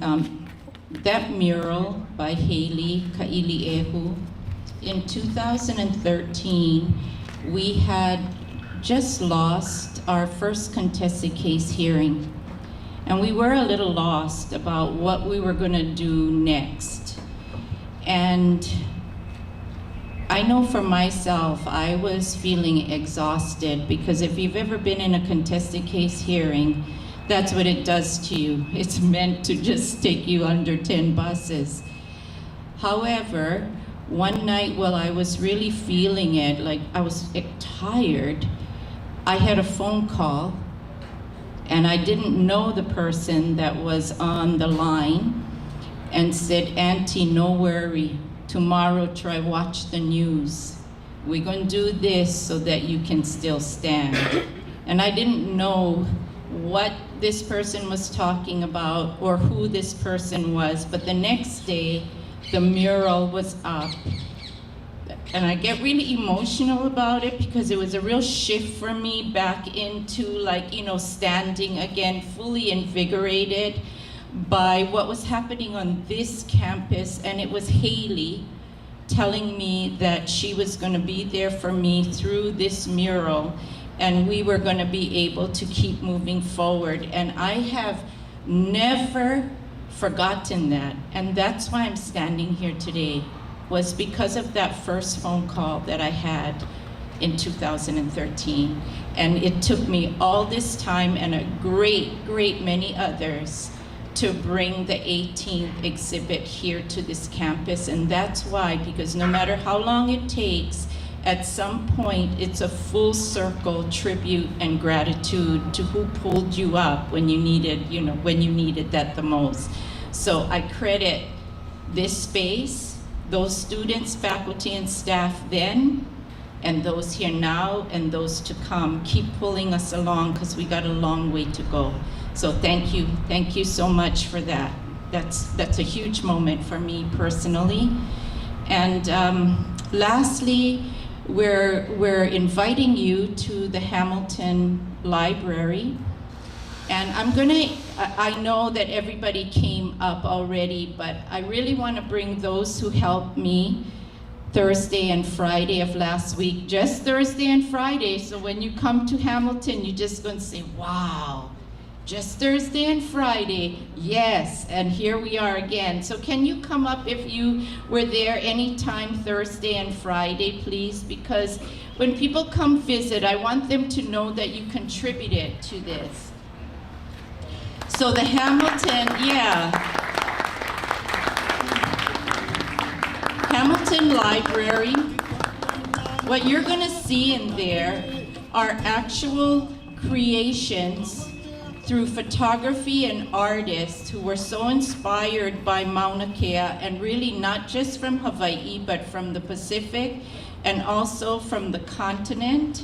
S1: that mural by Haley Kailiehu, in 2013, we had just lost our first contested case hearing. And we were a little lost about what we were gonna do next. And I know for myself, I was feeling exhausted because if you've ever been in a contested case hearing, that's what it does to you. It's meant to just take you under 10 buses. However, one night while I was really feeling it, like I was tired, I had a phone call and I didn't know the person that was on the line and said, "Auntie, no worry, tomorrow try watch the news. We're gonna do this so that you can still stand." And I didn't know what this person was talking about or who this person was, but the next day, the mural was up. And I get really emotional about it because it was a real shift for me back into standing again, fully invigorated by what was happening on this campus. And it was Haley telling me that she was gonna be there for me through this mural. and we were going to be able to keep moving forward. And I have never forgotten that, and that's why I'm standing here today, was because of that first phone call that I had in 2013. And it took me all this time and a great many others to bring the 18th exhibit here to this campus. And that's why, because no matter how long it takes, at some point it's a full circle tribute and gratitude to who pulled you up when you needed, when you needed that the most. So I credit this space, those students, faculty, and staff then, and those here now, and those to come. Keep pulling us along, because we got a long way to go. So thank you so much for that. That's a huge moment for me personally. And lastly, we're inviting you to the Hamilton Library. And I know that everybody came up already, but I really want to bring those who helped me Thursday and Friday of last week, just Thursday and Friday. So when you come to Hamilton, you're just going to say, wow, just Thursday and Friday, yes, and here we are again. So can you come up if you were there anytime Thursday and Friday, please? Because when people come visit, I want them to know that you contributed to this. So the Hamilton, Hamilton Library, what you're gonna see in there are actual creations through photography and artists who were so inspired by Mauna Kea, and really not just from Hawaii, but from the Pacific and also from the continent,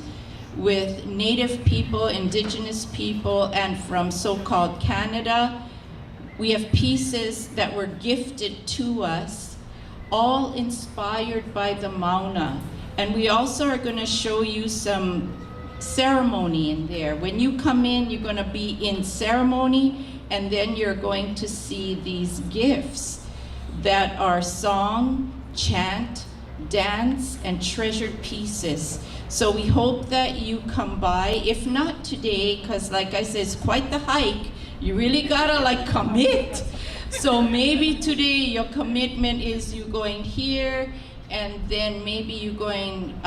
S1: with Native people, Indigenous people, and from so-called Canada. We have pieces that were gifted to us, all inspired by the MAUNA. And we also are going to show you some ceremony in there. When you come in, you're going to be in ceremony, and then you're going to see these gifts that are song, chant, dance, and treasured pieces. So we hope that you come by, if not today, because like I said, it's quite the hike. You really gotta commit. So maybe today your commitment is you going here, and then maybe you going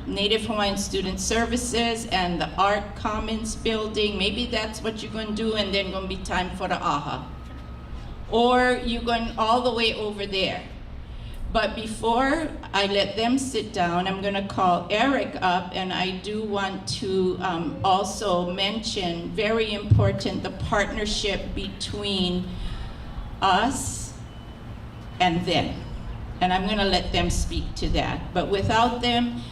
S1: Native Hawaiian Student Services and the Art Commons building. Maybe that's what you're going to do, and then going to be time for the AHA. Or you're going all the way over there. But before I let them sit down, I'm going to call Eric up, and I do want to also mention, very important, the partnership between us and them. And I'm going to let them speak to that. But without them,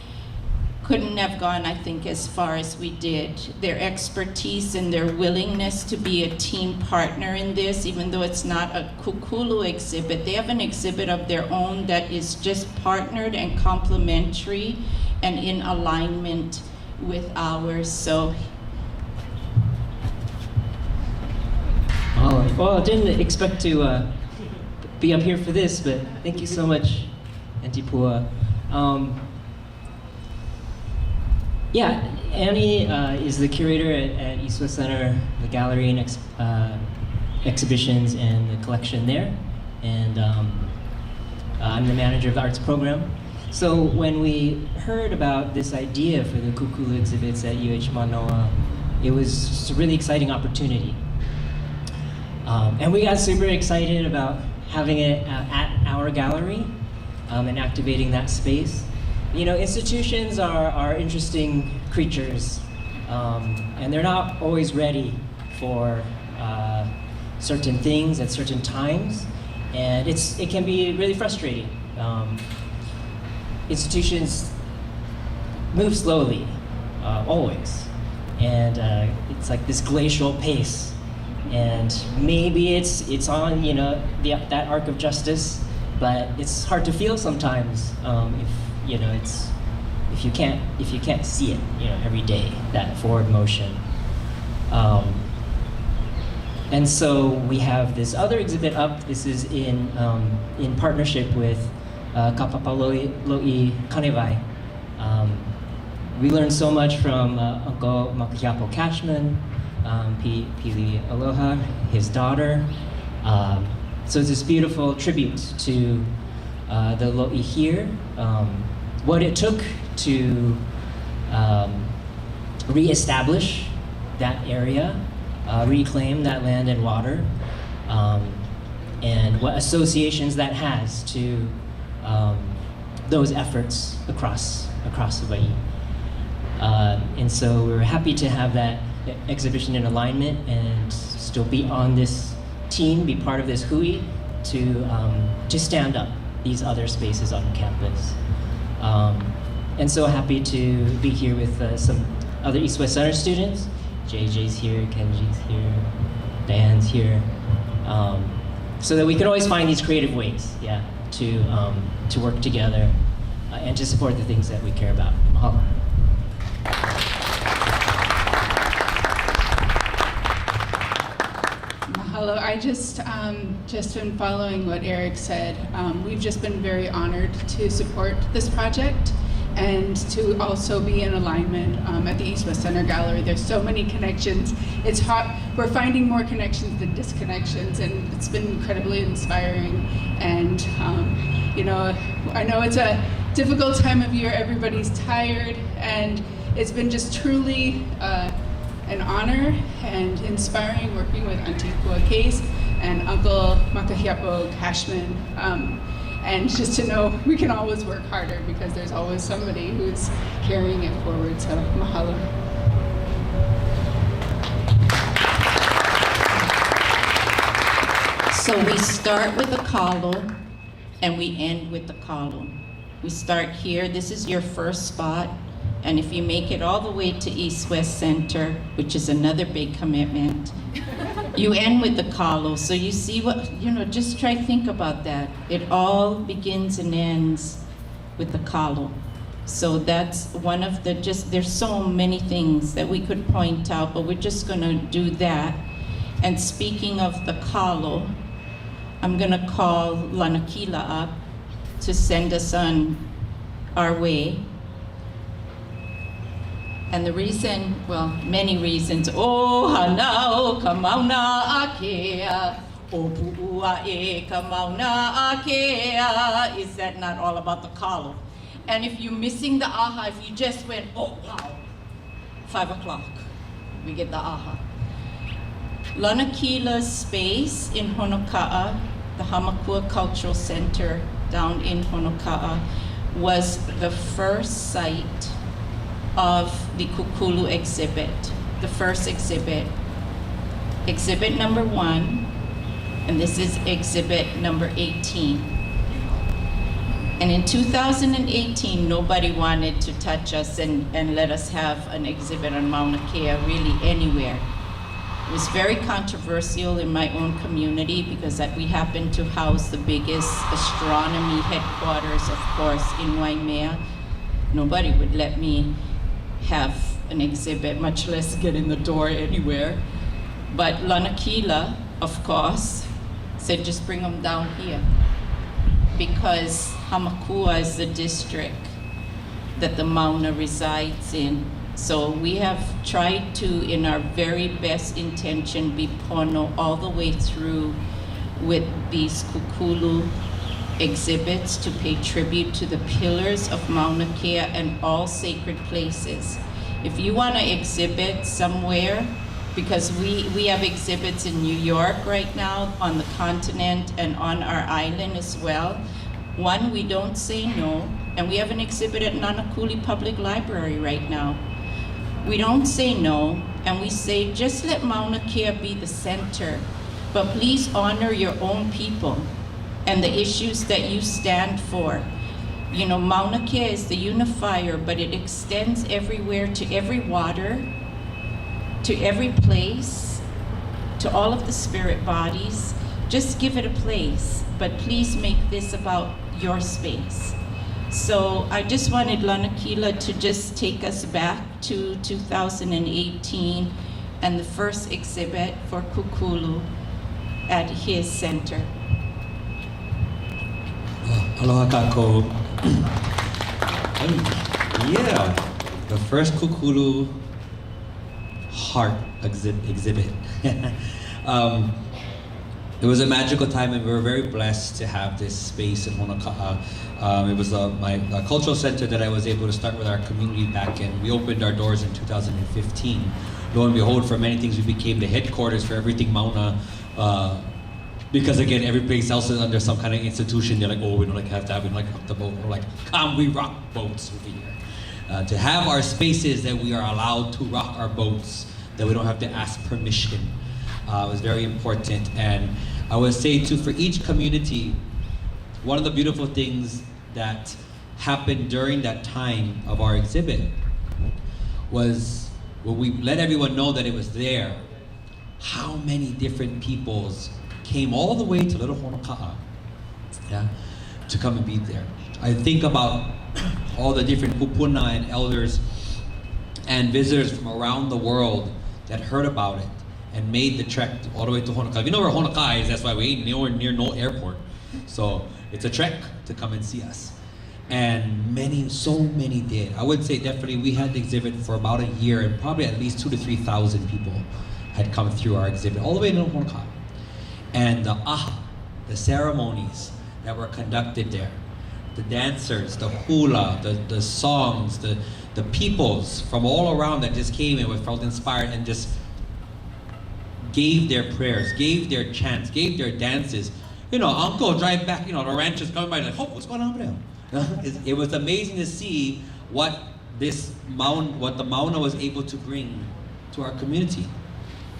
S1: couldn't have gone, I think, as far as we did. Their expertise and their willingness to be a team partner in this, even though it's not a KÖKULU exhibit, they have an exhibit of their own that is just partnered and complementary and in alignment with ours. So.
S3: Oh, well, I didn't expect to be up here for this, but thank you so much, Auntie Pua. Yeah, Annie is the curator at East West Center, the gallery and exhibitions and the collection there. And I'm the manager of the arts program. So when we heard about this idea for the KÖKULU exhibits at UH Manoa, it was just a really exciting opportunity. And we got super excited about having it at our gallery and activating that space. You know, institutions are interesting creatures, and they're not always ready for certain things at certain times, and it can be really frustrating. Institutions move slowly, always, and it's like this glacial pace, and maybe it's on that arc of justice, but it's hard to feel sometimes if you can't see it, every day, that forward motion. And so we have this other exhibit up. This is in partnership with Kapapalo'i Kanewai, we learned so much from Uncle Makiapo Cashman, Pili Aloha, his daughter. So it's this beautiful tribute to the Lo'i here, what it took to reestablish that area, reclaim that land and water, and what associations that has to those efforts across Hawaii. And so we were happy to have that exhibition in alignment and still be on this team, be part of this hui to stand up these other spaces on campus. And so happy to be here with some other East West Center students. JJ's here, Kenji's here, Dan's here. So that we can always find these creative ways, to work together and to support the things that we care about. Mahalo.
S11: Mahalo. I just been following what Eric said. We've just been very honored to support this project and to also be in alignment at the East West Center Gallery. There's so many connections. It's hard. We're finding more connections than disconnections, and it's been incredibly inspiring. And I know it's a difficult time of year. Everybody's tired, and it's been just truly an honor and inspiring working with Auntie Pua Case and Uncle Makahiapo Cashman. And just to know we can always work harder because there's always somebody who's carrying it forward. So mahalo.
S1: So we start with the kalo and we end with the kalo. We start here, this is your first spot, and if you make it all the way to East West Center, which is another big commitment, you end with the kalo. So you see what, just try to think about that. It all begins and ends with the kalo. So that's one of the, there's so many things that we could point out, but we're just gonna do that. And speaking of the kalo, I'm gonna call Lanakila up to send us on our way. And the reason, well, many reasons. Oh, hanao ka mauna akea, o pu'ua e ka mauna akea. Is that not all about the kalo? And if you're missing the aha, if you just went, oh wow, 5 o'clock, we get the aha. Lanakila's space in Honoka'a, the Hamakua Cultural Center down in Honoka'a, was the first site of the KÖKULU exhibit, the first exhibit. Exhibit number 1, and this is exhibit number 18. And in 2018, nobody wanted to touch us and let us have an exhibit on Mauna Kea really anywhere. It was very controversial in my own community because we happened to house the biggest astronomy headquarters, of course, in Waimea. Nobody would let me have an exhibit, much less get in the door anywhere. But Lanakila, of course, said just bring them down here because Hamakua is the district that the MAUNA resides in. So we have tried to, in our very best intention, be pono all the way through with these KÖKULU exhibits to pay tribute to the pillars of Mauna Kea and all sacred places. If you want to exhibit somewhere, because we have exhibits in New York right now, on the continent, and on our island as well. One, we don't say no, and we have an exhibit at Nanakuli Public Library right now. We don't say no, and we say just let Mauna Kea be the center, but please honor your own people and the issues that you stand for. You know, Mauna Kea is the unifier, but it extends everywhere, to every water, to every place, to all of the spirit bodies. Just give it a place, but please make this about your space. So I just wanted Lanakila to just take us back to 2018 and the first exhibit for KÖKULU at his center.
S12: Aloha kākou. Yeah, the first KÖKULU heart exhibit. It was a magical time, and we were very blessed to have this space in Honolulu. It was my cultural center that I was able to start with our community back in. We opened our doors in 2015. Lo and behold, for many things, we became the headquarters for everything MAUNA. Because again, every place else is under some kind of institution. They're like, oh, we don't like have that, we don't like rock the boat. We're like, come, we rock boats over here. To have our spaces that we are allowed to rock our boats, that we don't have to ask permission, was very important. And I would say too, for each community, one of the beautiful things that happened during that time of our exhibit was when we let everyone know that it was there, how many different peoples came all the way to Little Honoka'a, yeah, to come and be there. I think about all the different kupuna and elders and visitors from around the world that heard about it and made the trek all the way to Honoka'a. If you know where Honoka'a is, that's why we ain't nowhere near no airport. So it's a trek to come and see us. And so many did. I would say definitely we had the exhibit for about a year, and probably at least 2,000 to 3,000 people had come through our exhibit, all the way to Honoka'a. And the the ceremonies that were conducted there, the dancers, the hula, the songs, the peoples from all around that just came and felt inspired and just gave their prayers, gave their chants, gave their dances. You know, uncle drive back, you know, the ranchers coming by like, oh, what's going on over there? It was amazing to see what the MAUNA was able to bring to our community.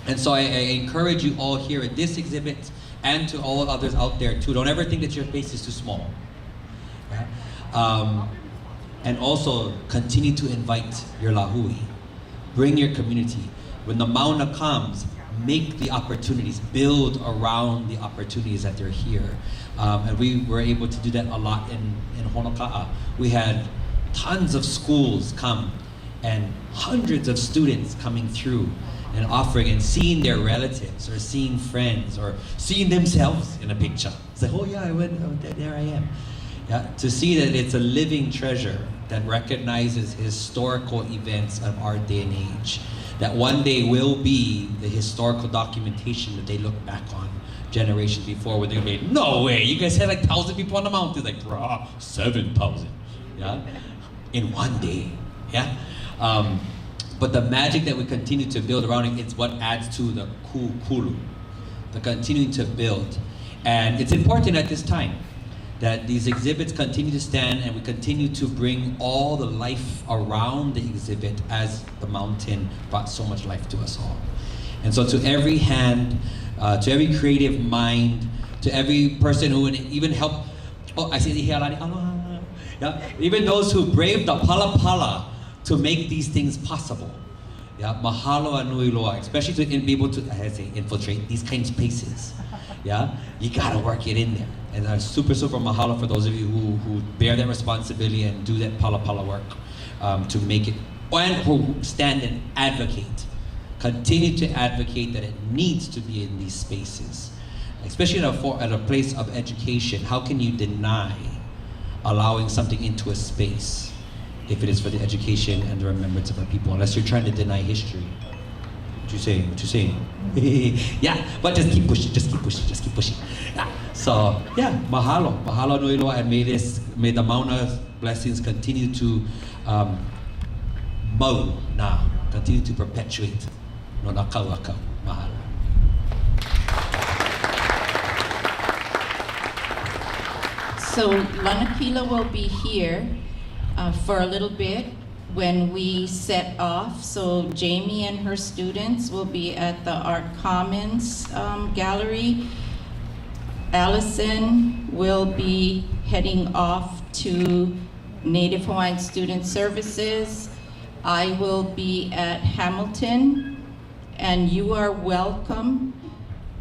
S12: And so I encourage you all here at this exhibit and to all others out there too, don't ever think that your space is too small. Right? And also continue to invite your lahui. Bring your community. When the MAUNA comes, make the opportunities, build around the opportunities that they're here. And we were able to do that a lot in Honoka'a. We had tons of schools come and hundreds of students coming through and offering and seeing their relatives or seeing friends or seeing themselves in a picture. It's like, oh yeah, I went, oh, there I am. Yeah, to see that it's a living treasure that recognizes historical events of our day and age, that one day will be the historical documentation that they look back on generations before, where they're gonna be, no way, you guys had like 1,000 people on the mountain. Like, bruh, 7,000, yeah, in one day, yeah. But the magic that we continue to build around it, it's what adds to the KÖKULU, the continuing to build. And it's important at this time that these exhibits continue to stand and we continue to bring all the life around the exhibit as the mountain brought so much life to us all. And so to every hand, to every creative mind, to every person who would even help, oh, I see the yeah, even those who braved the pala to make these things possible. Yeah, mahalo anui loa, especially to be able to, I say, infiltrate these kinds of places. Yeah, you gotta work it in there. And I'm super mahalo for those of you who bear that responsibility and do that pala work to make it, and who stand and advocate. Continue to advocate that it needs to be in these spaces, especially at a place of education. How can you deny allowing something into a space if it is for the education and the remembrance of our people, unless you're trying to deny history? What you saying? What you saying? Yeah, but just keep pushing, just keep pushing, just keep pushing. Yeah. So yeah, mahalo nui loa, and may the MAUNA blessings continue to MAUNA, continue to perpetuate. No nakawaka. Mahalo.
S1: So Lanakila will be here for a little bit when we set off. So Jamie and her students will be at the Art Commons Gallery. Allison will be heading off to Native Hawaiian Student Services. I will be at Hamilton, and you are welcome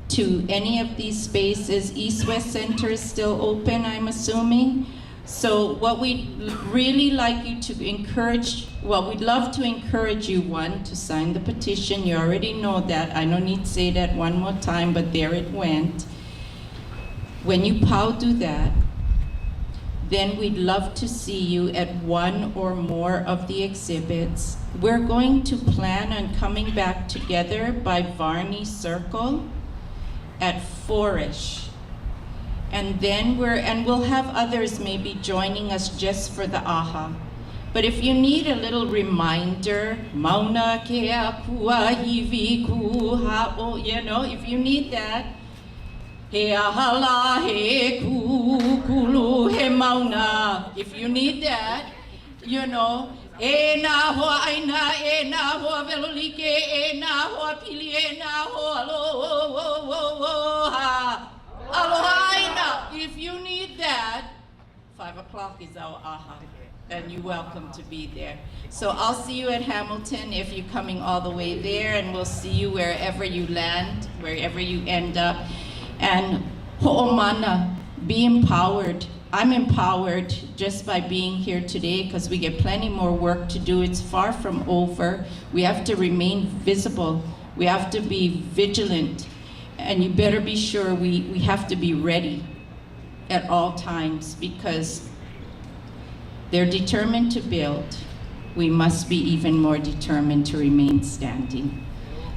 S1: to any of these spaces. East-West Center is still open, I'm assuming. So what we'd really like you to encourage, well, we'd love to encourage you, one, to sign the petition. You already know that. I don't need to say that one more time, but there it went. When you do that, then we'd love to see you at one or more of the exhibits. We're going to plan on coming back together by Varney Circle at 4-ish. And then we'll have others maybe joining us just for the AHA. But if you need a little reminder, MAUNA kea pua hivi ku ha'o, you know, if you need that, he ahala he KÖKULU he MAUNA. If you need that, you know, e na hoa aina, e na hoa velolike, e na hoa pili, e na hoa aloha. Aloha aina. If you need that, 5 o'clock is our AHA. And you're welcome to be there. So I'll see you at Hamilton if you're coming all the way there, and we'll see you wherever you land, wherever you end up. And Omana, be empowered. I'm empowered just by being here today because we get plenty more work to do. It's far from over. We have to remain visible. We have to be vigilant. And you better be sure we have to be ready at all times because they're determined to build. We must be even more determined to remain standing.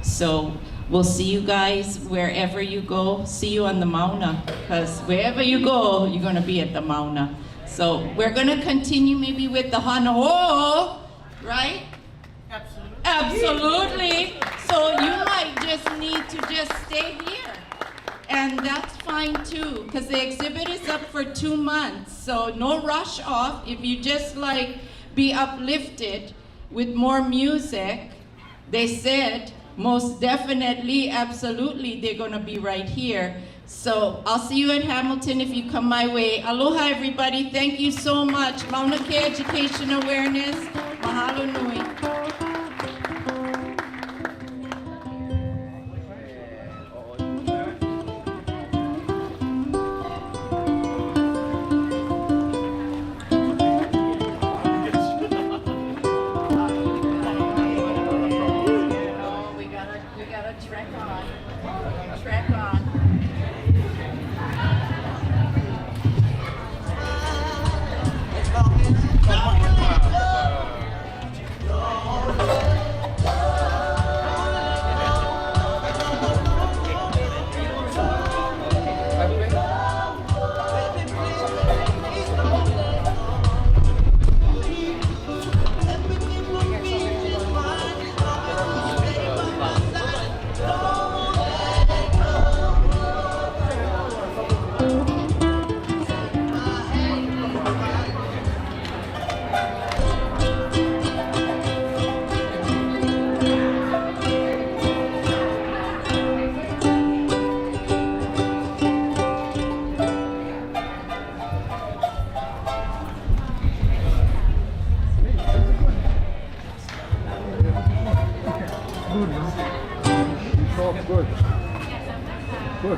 S1: So we'll see you guys wherever you go. See you on the MAUNA, because wherever you go, you're gonna be at the MAUNA. So we're gonna continue maybe with the Hanaho, right? Absolutely. Absolutely. So you might just need to just stay here. And that's fine too, because the exhibit is up for 2 months. So no rush off. If you just like be uplifted with more music, they said most definitely, absolutely, they're gonna be right here. So I'll see you in Hamilton if you come my way. Aloha everybody, thank you so much. Mauna Kea Education Awareness, mahalo nui.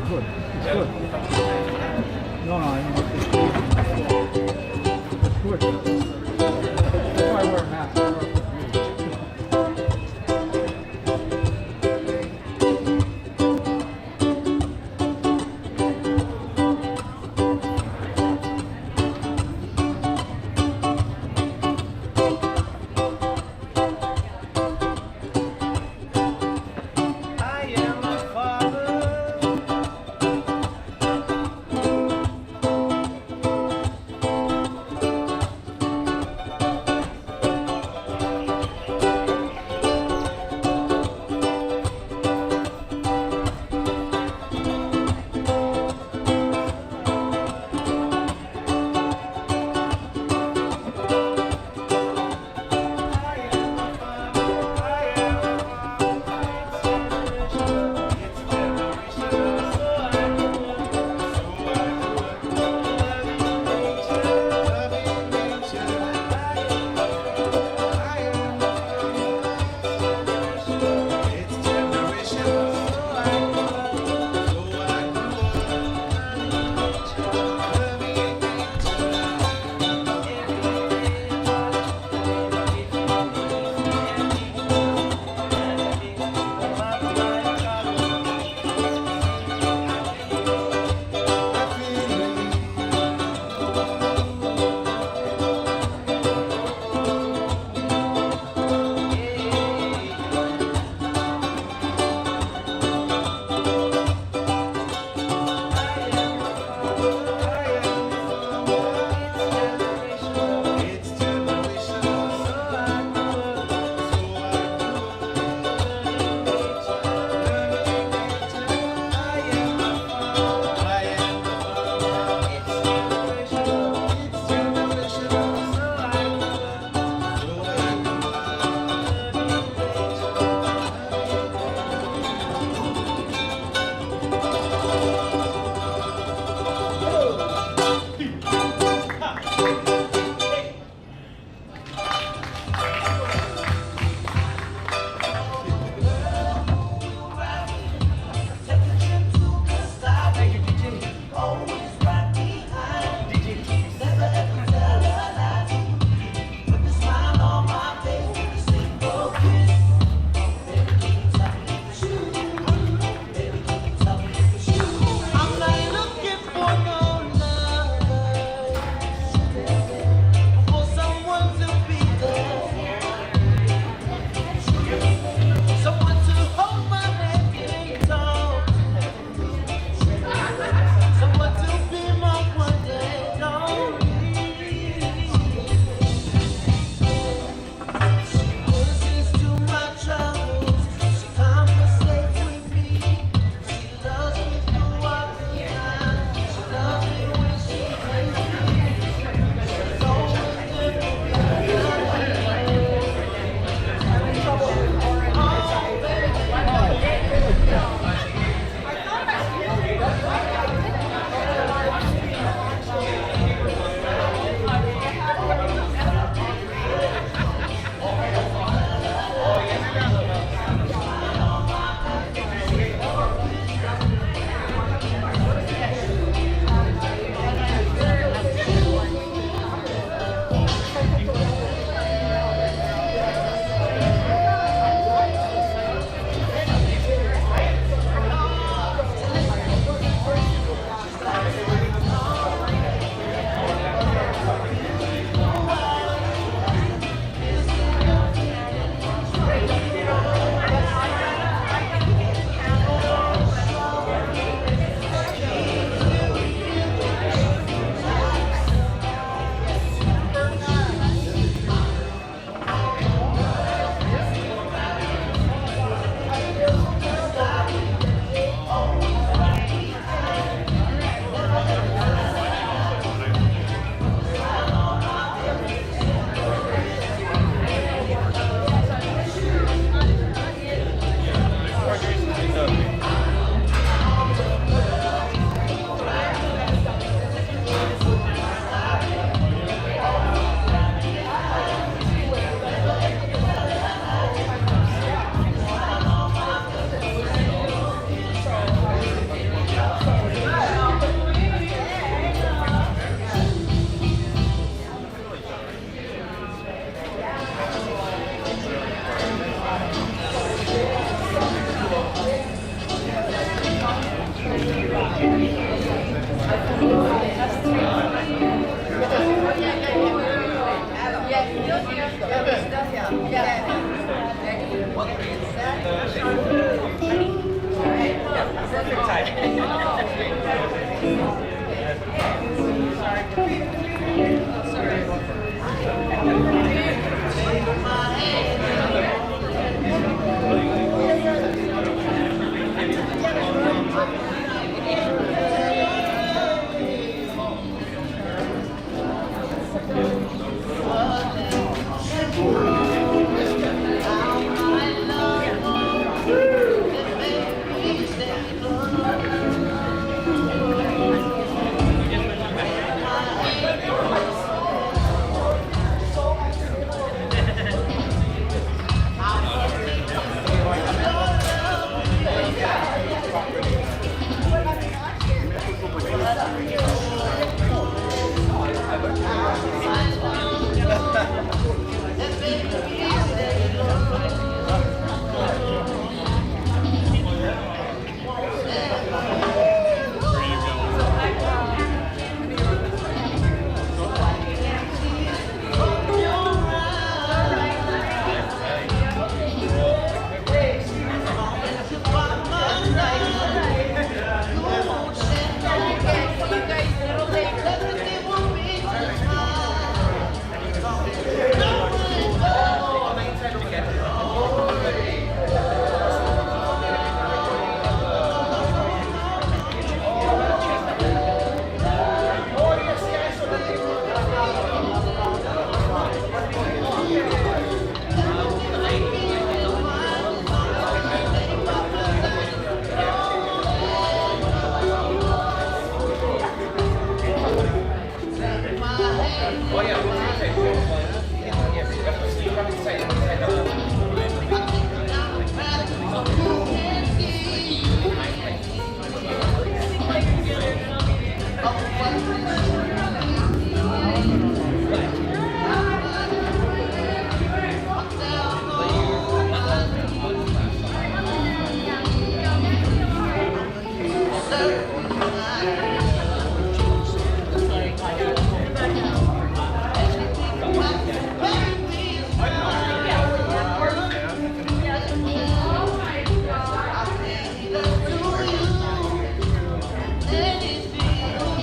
S13: Good. It's good. No, I mean, it's good. That's why I wear a mask.